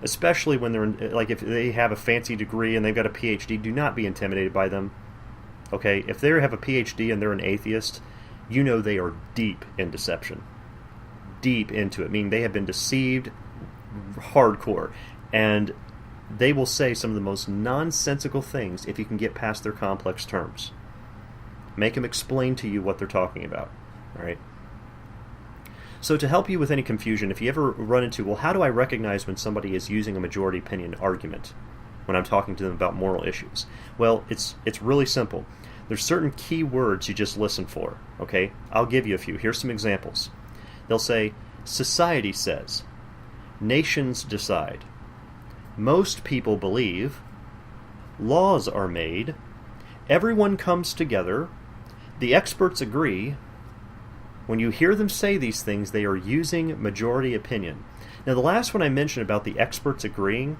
Especially when they're like if they have a fancy degree and they've got a PhD, do not be intimidated by them, okay? If they have a PhD and they're an atheist, you know they are deep in deception. Deep into it, meaning they have been deceived hardcore. And they will say some of the most nonsensical things if you can get past their complex terms. Make them explain to you what they're talking about. All right? So to help you with any confusion, if you ever run into, well, how do I recognize when somebody is using a majority opinion argument when I'm talking to them about moral issues? Well, it's really simple. There's certain key words you just listen for. Okay? I'll give you a few. Here's some examples. They'll say, society says, nations decide, most people believe, laws are made, everyone comes together, the experts agree. When you hear them say these things, they are using majority opinion. Now, the last one I mentioned about the experts agreeing,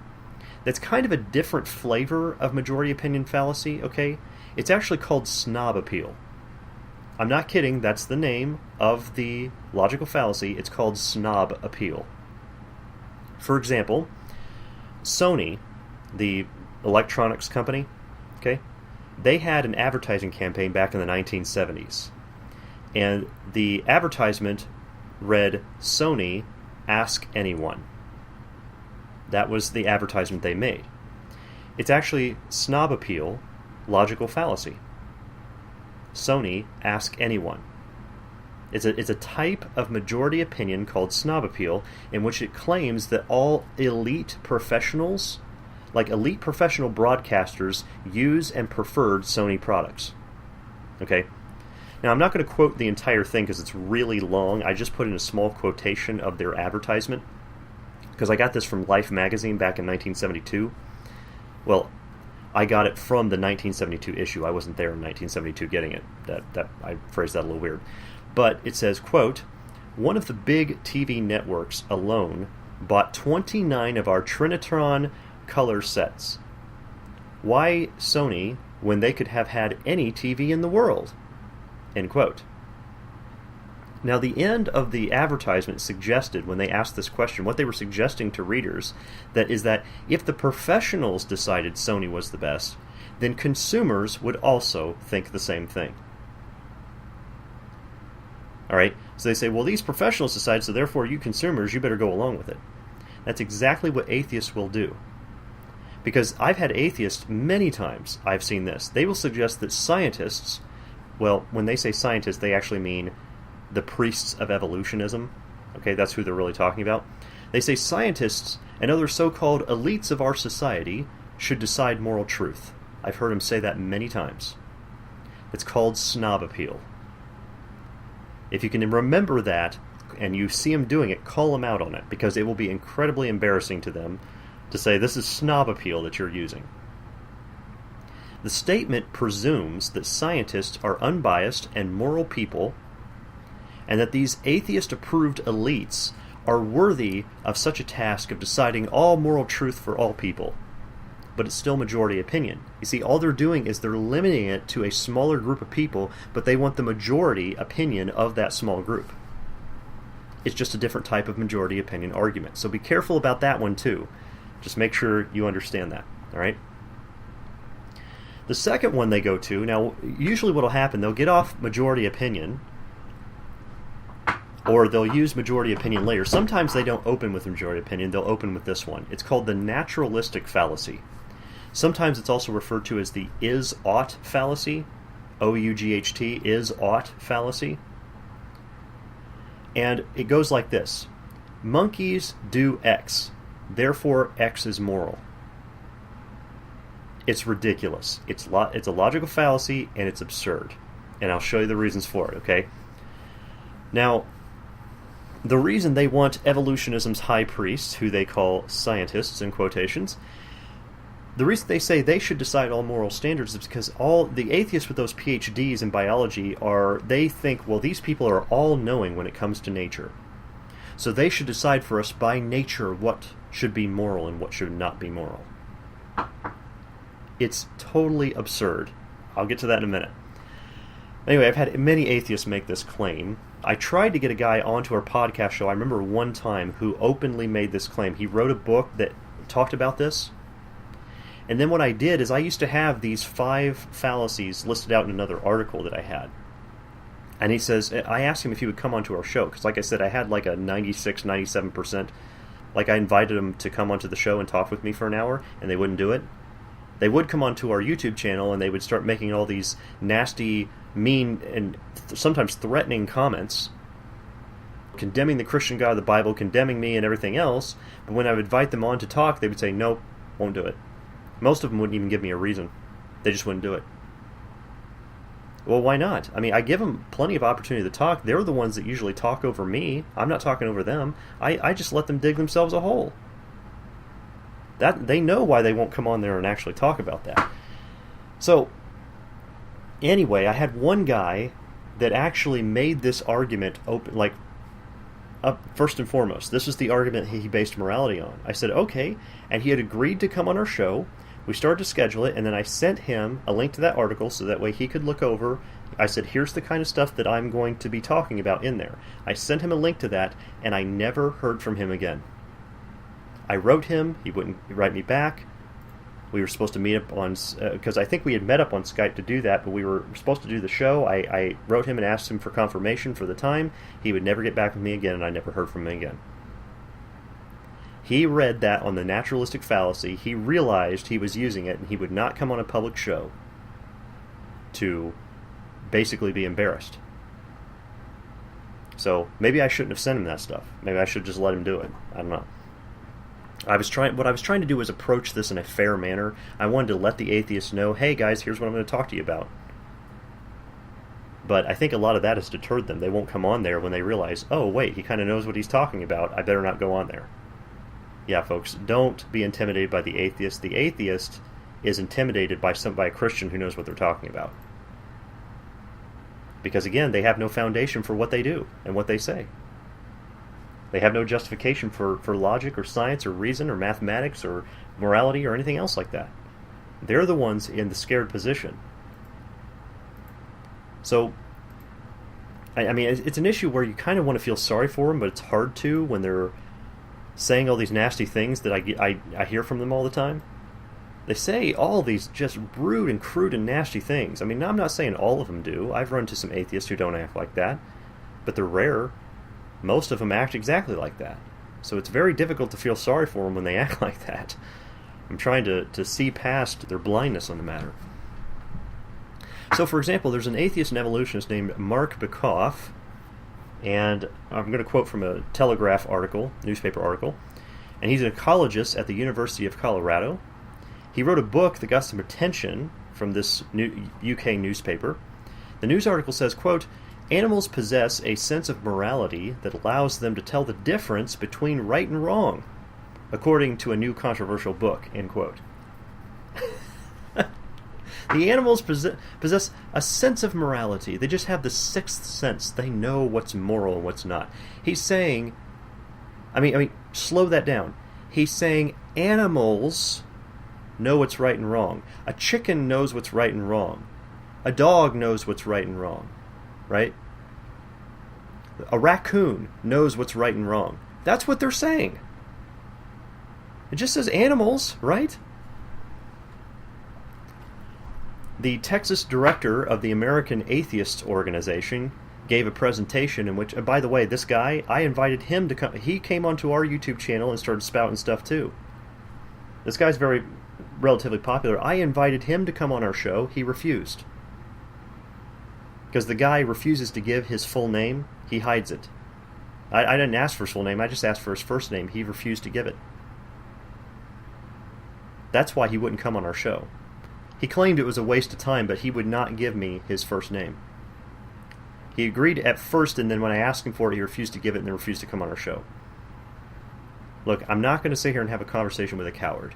that's kind of a different flavor of majority opinion fallacy, okay? It's actually called snob appeal. I'm not kidding, that's the name of the logical fallacy. It's called snob appeal. For example, Sony, the electronics company, okay, they had an advertising campaign back in the 1970s. And the advertisement read, Sony, ask anyone. That was the advertisement they made. It's actually snob appeal, logical fallacy. Sony, ask anyone. It's a type of majority opinion called snob appeal, in which it claims that all elite professionals, like elite professional broadcasters, use and preferred Sony products. Okay? Now, I'm not going to quote the entire thing because it's really long. I just put in a small quotation of their advertisement, because I got this from Life magazine back in 1972. Well, I got it from the 1972 issue. I wasn't there in 1972 getting it. That I phrased that a little weird. But it says, quote, "One of the big TV networks alone bought 29 of our Trinitron color sets. Why Sony when they could have had any TV in the world?" End quote. Now, the end of the advertisement suggested, when they asked this question, what they were suggesting to readers, that is that if the professionals decided Sony was the best, then consumers would also think the same thing. All right, so they say, well, these professionals decide, so therefore you consumers, you better go along with it. That's exactly what atheists will do. Because I've had atheists many times, I've seen this. They will suggest that scientists, well, when they say scientists, they actually mean the priests of evolutionism. Okay, that's who they're really talking about. They say scientists and other so-called elites of our society should decide moral truth. I've heard them say that many times. It's called snob appeal. If you can remember that, and you see them doing it, call them out on it, because it will be incredibly embarrassing to them to say this is snob appeal that you're using. The statement presumes that scientists are unbiased and moral people, and that these atheist-approved elites are worthy of such a task of deciding all moral truth for all people. But it's still majority opinion. You see, all they're doing is they're limiting it to a smaller group of people, but they want the majority opinion of that small group. It's just a different type of majority opinion argument. So be careful about that one too. Just make sure you understand that. All right? The second one they go to, now usually what will happen, they'll get off majority opinion, or they'll use majority opinion later. Sometimes they don't open with majority opinion, they'll open with this one. It's called the Naturalistic Fallacy. Sometimes it's also referred to as the is-ought fallacy, O-U-G-H-T, is-ought fallacy. And it goes like this: monkeys do X, therefore X is moral. It's ridiculous. It's a logical fallacy, and it's absurd. And I'll show you the reasons for it, okay? Now, the reason they want evolutionism's high priests, who they call scientists in quotations, the reason they say they should decide all moral standards is because all the atheists with those PhDs in biology they think, well, these people are all knowing when it comes to nature. So they should decide for us by nature what should be moral and what should not be moral. It's totally absurd. I'll get to that in a minute. Anyway, I've had many atheists make this claim. I tried to get a guy onto our podcast show, I remember one time, who openly made this claim. He wrote a book that talked about this. And then what I did is I used to have these 5 fallacies listed out in another article that I had. And he says, I asked him if he would come onto our show, because like I said, I had like a 96, 97%. Like I invited him to come onto the show and talk with me for an hour, and they wouldn't do it. They would come onto our YouTube channel, and they would start making all these nasty, mean, and sometimes threatening comments, condemning the Christian God of the Bible, condemning me and everything else. But when I would invite them on to talk, they would say, nope, won't do it. Most of them wouldn't even give me a reason. They just wouldn't do it. Well, why not? I mean, I give them plenty of opportunity to talk. They're the ones that usually talk over me. I'm not talking over them. I just let them dig themselves a hole. That they know why they won't come on there and actually talk about that. So, anyway, I had one guy that actually made this argument open, like, first and foremost. This is the argument he based morality on. I said, okay, and he had agreed to come on our show. We started to schedule it, and then I sent him a link to that article so that way he could look over. I said, here's the kind of stuff that I'm going to be talking about in there. I sent him a link to that, and I never heard from him again. I wrote him, he wouldn't write me back. We were supposed to meet up on, because I think we had met up on Skype to do that, but we were supposed to do the show. I wrote him and asked him for confirmation for the time. He would never get back with me again, and I never heard from him again. He read that on the Naturalistic Fallacy. He realized he was using it, and he would not come on a public show to basically be embarrassed. So maybe I shouldn't have sent him that stuff. Maybe I should just let him do it. I don't know. What I was trying to do was approach this in a fair manner. I wanted to let the atheists know, hey guys, here's what I'm going to talk to you about. But I think a lot of that has deterred them. They won't come on there when they realize, oh wait, he kind of knows what he's talking about. I better not go on there. Yeah, folks, don't be intimidated by the atheist. The atheist is intimidated by a Christian who knows what they're talking about. Because again, they have no foundation for what they do and what they say. They have no justification for logic or science or reason or mathematics or morality or anything else like that. They're the ones in the scared position. So, I mean, it's an issue where you kind of want to feel sorry for them, but it's hard to when they're saying all these nasty things that I hear from them all the time. They say all these just rude and crude and nasty things. I mean, I'm not saying all of them do. I've run into some atheists who don't act like that, but they're rare. Most of them act exactly like that. So it's very difficult to feel sorry for them when they act like that. I'm trying to see past their blindness on the matter. So, for example, there's an atheist and evolutionist named Mark Bekoff, and I'm going to quote from a Telegraph article, newspaper article, and he's an ecologist at the University of Colorado. He wrote a book that got some attention from this UK newspaper. The news article says, quote, animals possess a sense of morality that allows them to tell the difference between right and wrong, according to a new controversial book, end quote. The animals possess a sense of morality. They just have the sixth sense. They know what's moral and what's not. He's saying, I mean, slow that down. He's saying animals know what's right and wrong. A chicken knows what's right and wrong. A dog knows what's right and wrong, right? A raccoon knows what's right and wrong. That's what they're saying. It just says animals, right? The Texas director of the American Atheists organization gave a presentation in which, by the way, this guy, I invited him to come. He came onto our YouTube channel and started spouting stuff too. This guy's relatively popular. I invited him to come on our show. He refused. Because the guy refuses to give his full name. He hides it. I didn't ask for his full name. I just asked for his first name. He refused to give it. That's why he wouldn't come on our show. He claimed it was a waste of time, but he would not give me his first name. He agreed at first, and then when I asked him for it, he refused to give it and then refused to come on our show. Look, I'm not going to sit here and have a conversation with a coward.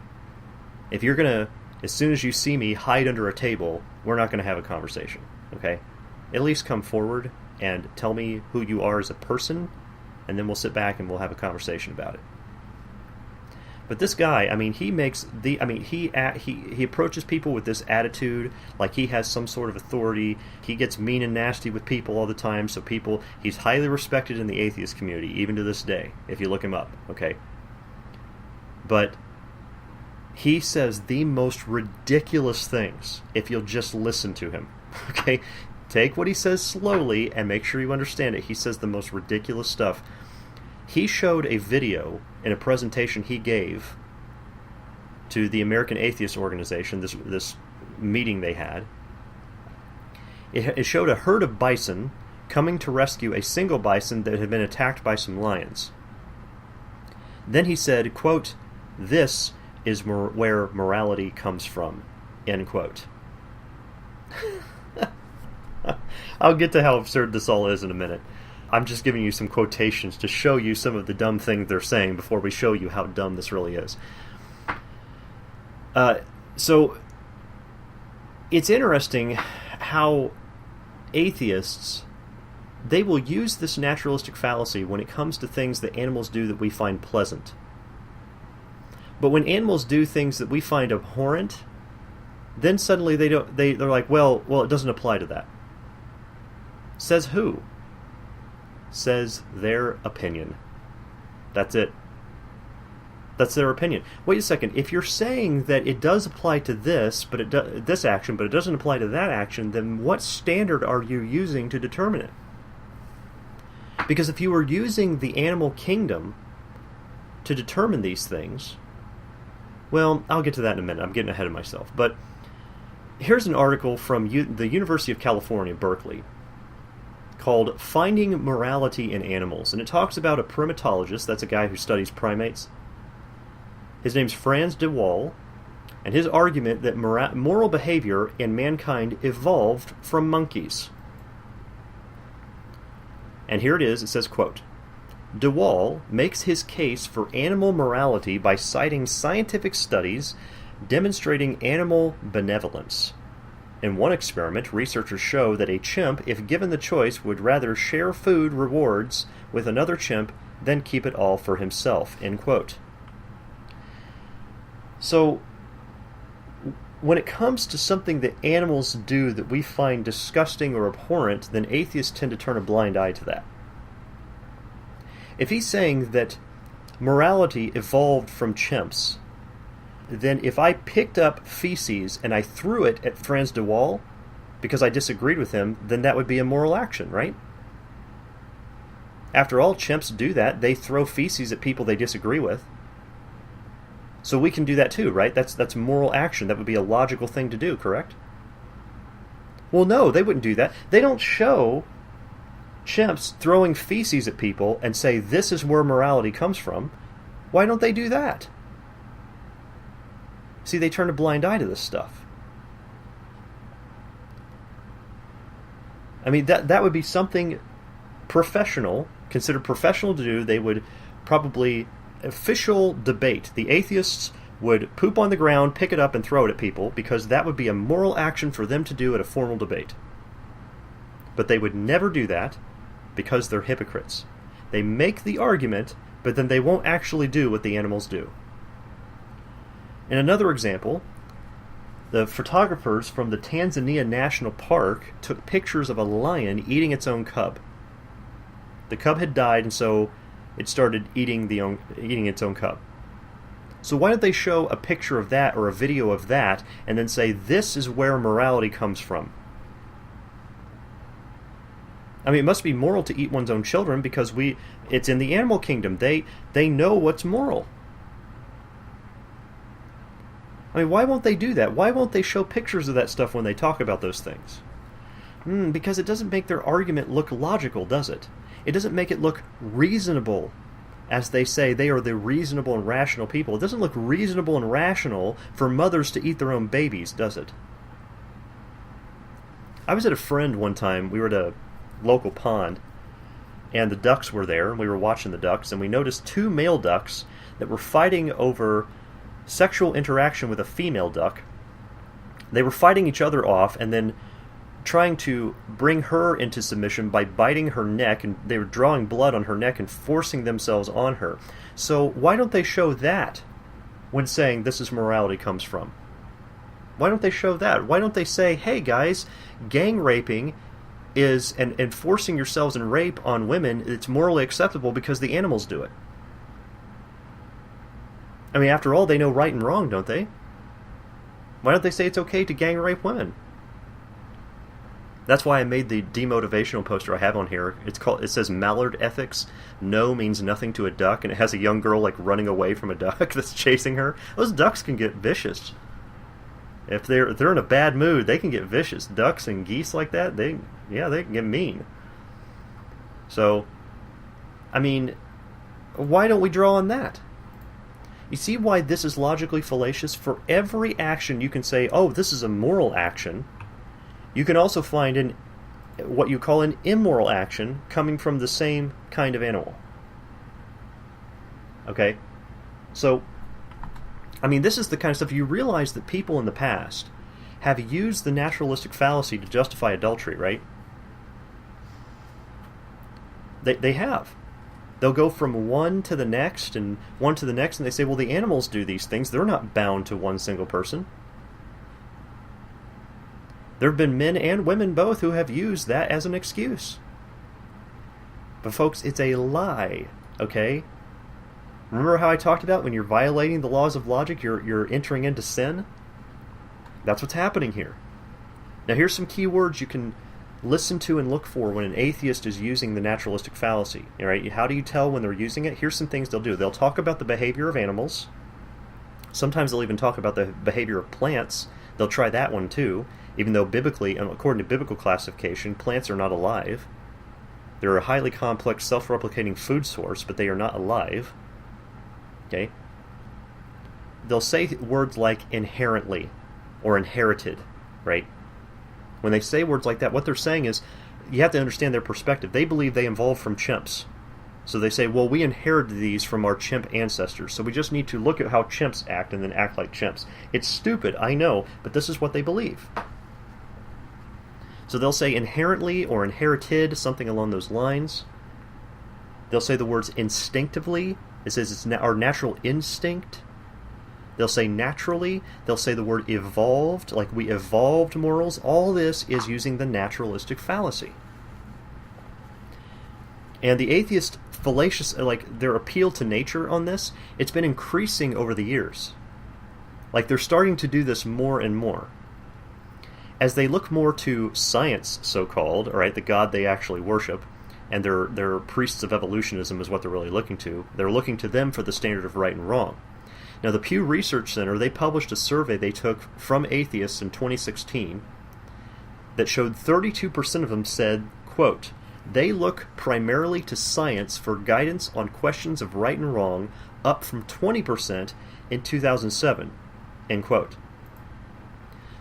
If you're going to, as soon as you see me hide under a table, we're not going to have a conversation, okay? At least come forward and tell me who you are as a person, and then we'll sit back and we'll have a conversation about it. But this guy, I mean, he approaches people with this attitude like he has some sort of authority. He gets mean and nasty with people all the time. So he's highly respected in the atheist community, even to this day, if you look him up, okay? But he says the most ridiculous things if you'll just listen to him, okay? Take what he says slowly and make sure you understand it. He says the most ridiculous stuff. He showed a video in a presentation he gave to the American Atheist Organization, this meeting they had. It showed a herd of bison coming to rescue a single bison that had been attacked by some lions. Then he said, quote, "This is where morality comes from," end quote. I'll get to how absurd this all is in a minute. I'm just giving you some quotations to show you some of the dumb things they're saying before we show you how dumb this really is. So it's interesting how atheists, they will use this naturalistic fallacy when it comes to things that animals do that we find pleasant. But when animals do things that we find abhorrent, then suddenly they're like, well, it doesn't apply to that. Says who? Says their opinion. That's it. That's their opinion. Wait a second. If you're saying that it does apply to this, this action, but it doesn't apply to that action, then what standard are you using to determine it? Because if you were using the animal kingdom to determine these things, well, I'll get to that in a minute. I'm getting ahead of myself. But here's an article from the University of California, Berkeley, called Finding Morality in Animals, and it talks about a primatologist, that's a guy who studies primates. His name's Franz de Waal, and his argument that moral behavior in mankind evolved from monkeys. And here it is, it says, quote, De Waal makes his case for animal morality by citing scientific studies demonstrating animal benevolence. In one experiment, researchers show that a chimp, if given the choice, would rather share food rewards with another chimp than keep it all for himself, end quote. So, when it comes to something that animals do that we find disgusting or abhorrent, then atheists tend to turn a blind eye to that. If he's saying that morality evolved from chimps, then if I picked up feces and I threw it at Franz de Waal because I disagreed with him, then that would be a moral action, right? After all, chimps do that. They throw feces at people they disagree with. So we can do that too, right? That's moral action. That would be a logical thing to do, correct? Well, no, they wouldn't do that. They don't show chimps throwing feces at people and say, this is where morality comes from. Why don't they do that? See, they turn a blind eye to this stuff. I mean, that would be something professional, considered professional to do. They would probably official debate. The atheists would poop on the ground, pick it up, and throw it at people, because that would be a moral action for them to do at a formal debate. But they would never do that because they're hypocrites. They make the argument, but then they won't actually do what the animals do. In another example, the photographers from the Tanzania National Park took pictures of a lion eating its own cub. The cub had died, and so it started eating its own cub. So why don't they show a picture of that or a video of that and then say, this is where morality comes from? I mean, it must be moral to eat one's own children because it's in the animal kingdom. They know what's moral. I mean, why won't they do that? Why won't they show pictures of that stuff when they talk about those things? Because it doesn't make their argument look logical, does it? It doesn't make it look reasonable. As they say, they are the reasonable and rational people. It doesn't look reasonable and rational for mothers to eat their own babies, does it? I was at a friend one time. We were at a local pond, and the ducks were there, and we were watching the ducks, and we noticed two male ducks that were fighting over sexual interaction with a female duck. They were fighting each other off, and then trying to bring her into submission by biting her neck, and they were drawing blood on her neck and forcing themselves on her. So why don't they show that when saying this is where morality comes from? Why don't they show that? Why don't they say, hey guys, gang raping is and forcing yourselves in rape on women, it's morally acceptable because the animals do it? I mean, after all, they know right and wrong, don't they? Why don't they say it's okay to gang rape women? That's why I made the demotivational poster I have on here. It says Mallard Ethics. No means nothing to a duck, and it has a young girl like running away from a duck that's chasing her. Those ducks can get vicious. If they're in a bad mood, they can get vicious. Ducks and geese like that, they can get mean. So, I mean, why don't we draw on that? You see why this is logically fallacious? For every action you can say, oh, this is a moral action. You can also find what you call an immoral action coming from the same kind of animal. Okay? So, I mean, this is the kind of stuff you realize that people in the past have used the naturalistic fallacy to justify adultery, right? They have. They'll go from one to the next and one to the next, and they say, well, the animals do these things. They're not bound to one single person. There have been men and women both who have used that as an excuse. But folks, it's a lie, okay? Remember how I talked about when you're violating the laws of logic, you're entering into sin? That's what's happening here. Now here's some key words you can listen to and look for when an atheist is using the naturalistic fallacy. All right? How do you tell when they're using it? Here's some things they'll do. They'll talk about the behavior of animals. Sometimes they'll even talk about the behavior of plants. They'll try that one too, even though biblically, according to biblical classification, plants are not alive. They're a highly complex, self-replicating food source, but they are not alive. Okay? They'll say words like inherently or inherited, right? When they say words like that, what they're saying is, you have to understand their perspective. They believe they evolved from chimps. So they say, well, we inherited these from our chimp ancestors, so we just need to look at how chimps act and then act like chimps. It's stupid, I know, but this is what they believe. So they'll say inherently or inherited, something along those lines. They'll say the words instinctively. It says it's our natural instinct. They'll say naturally. They'll say the word evolved, like we evolved morals. All this is using the naturalistic fallacy. And the atheist fallacious, like their appeal to nature on this, it's been increasing over the years. Like they're starting to do this more and more. As they look more to science, so-called, right, the God they actually worship, and their priests of evolutionism is what they're really looking to. They're looking to them for the standard of right and wrong. Now, the Pew Research Center, they published a survey they took from atheists in 2016 that showed 32% of them said, quote, they look primarily to science for guidance on questions of right and wrong, up from 20% in 2007, end quote.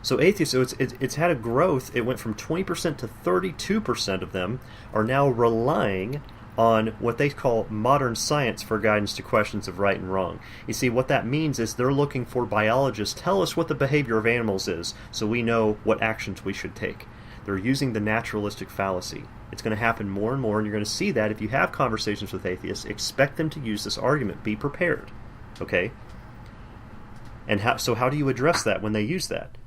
So atheists, so it's had a growth. It went from 20% to 32% of them are now relying on what they call modern science for guidance to questions of right and wrong. You see, what that means is they're looking for biologists. Tell us what the behavior of animals is so we know what actions we should take. They're using the naturalistic fallacy. It's going to happen more and more, and you're going to see that if you have conversations with atheists, expect them to use this argument. Be prepared. Okay? And how do you address that when they use that?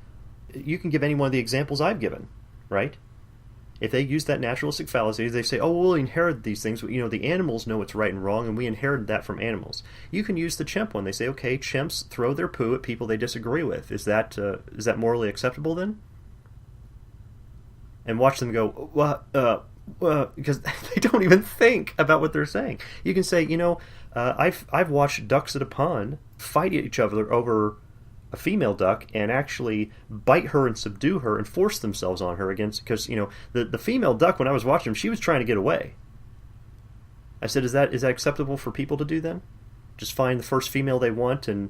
You can give any one of the examples I've given, right? If they use that naturalistic fallacy, they say, oh, we'll inherit these things. You know, the animals know what's right and wrong, and we inherited that from animals. You can use the chimp one. They say, okay, chimps throw their poo at people they disagree with. Is that morally acceptable then? And watch them go, because they don't even think about what they're saying. You can say, you know, I've watched ducks at a pond fight each other over a female duck and actually bite her and subdue her and force themselves on her against, because, you know, the female duck, when I was watching them, she was trying to get away. I said, is that acceptable for people to do then? Just find the first female they want and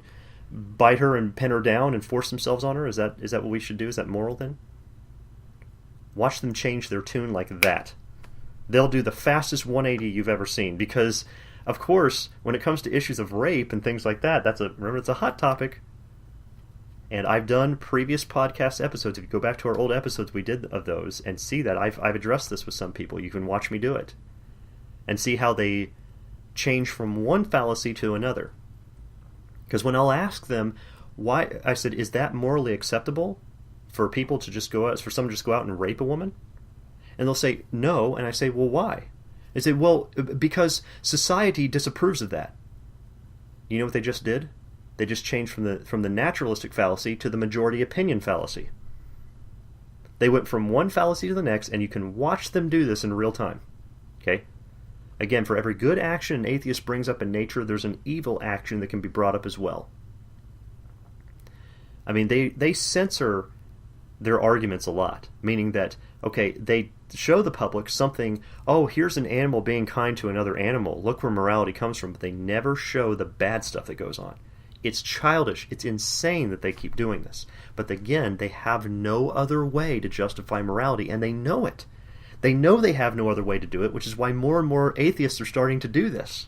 bite her and pin her down and force themselves on her? Is that what we should do? Is that moral then? Watch them change their tune like that. They'll do the fastest 180 you've ever seen, because, of course, when it comes to issues of rape and things like that, remember, it's a hot topic. And I've done previous podcast episodes. If you go back to our old episodes, we did of those, and see that I've addressed this with some people. You can watch me do it and see how they change from one fallacy to another. Because when I'll ask them why, I said, is that morally acceptable for people to just go out, for someone to just go out and rape a woman? And they'll say no, and I say, well, why? They say, well, because society disapproves of that. You know what they just did? They just changed from the naturalistic fallacy to the majority opinion fallacy. They went from one fallacy to the next, and you can watch them do this in real time. Okay? Again, for every good action an atheist brings up in nature, there's an evil action that can be brought up as well. I mean, they censor their arguments a lot, meaning that, okay, they show the public something, oh, here's an animal being kind to another animal, look where morality comes from, but they never show the bad stuff that goes on. It's childish. It's insane that they keep doing this. But again, they have no other way to justify morality, and they know it. They know they have no other way to do it, which is why more and more atheists are starting to do this.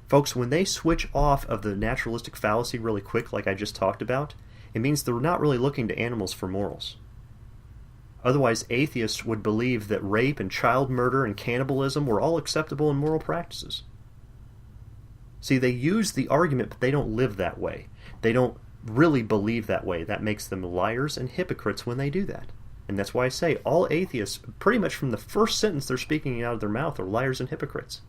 Folks, when they switch off of the naturalistic fallacy really quick, like I just talked about, it means they're not really looking to animals for morals. Otherwise, atheists would believe that rape and child murder and cannibalism were all acceptable and moral practices. See, they use the argument, but they don't live that way. They don't really believe that way. That makes them liars and hypocrites when they do that. And that's why I say all atheists, pretty much from the first sentence they're speaking out of their mouth, are liars and hypocrites.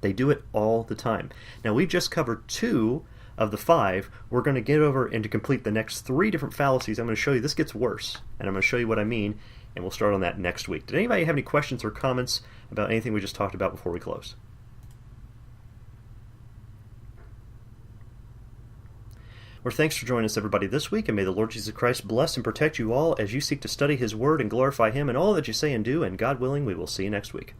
They do it all the time. Now, we've just covered 2 of the 5. We're going to get over and to complete the next 3 different fallacies. I'm going to show you this gets worse, and I'm going to show you what I mean, and we'll start on that next week. Did anybody have any questions or comments about anything we just talked about before we close? Well, thanks for joining us, everybody, this week, and may the Lord Jesus Christ bless and protect you all as you seek to study His Word and glorify Him in all that you say and do, and God willing, we will see you next week.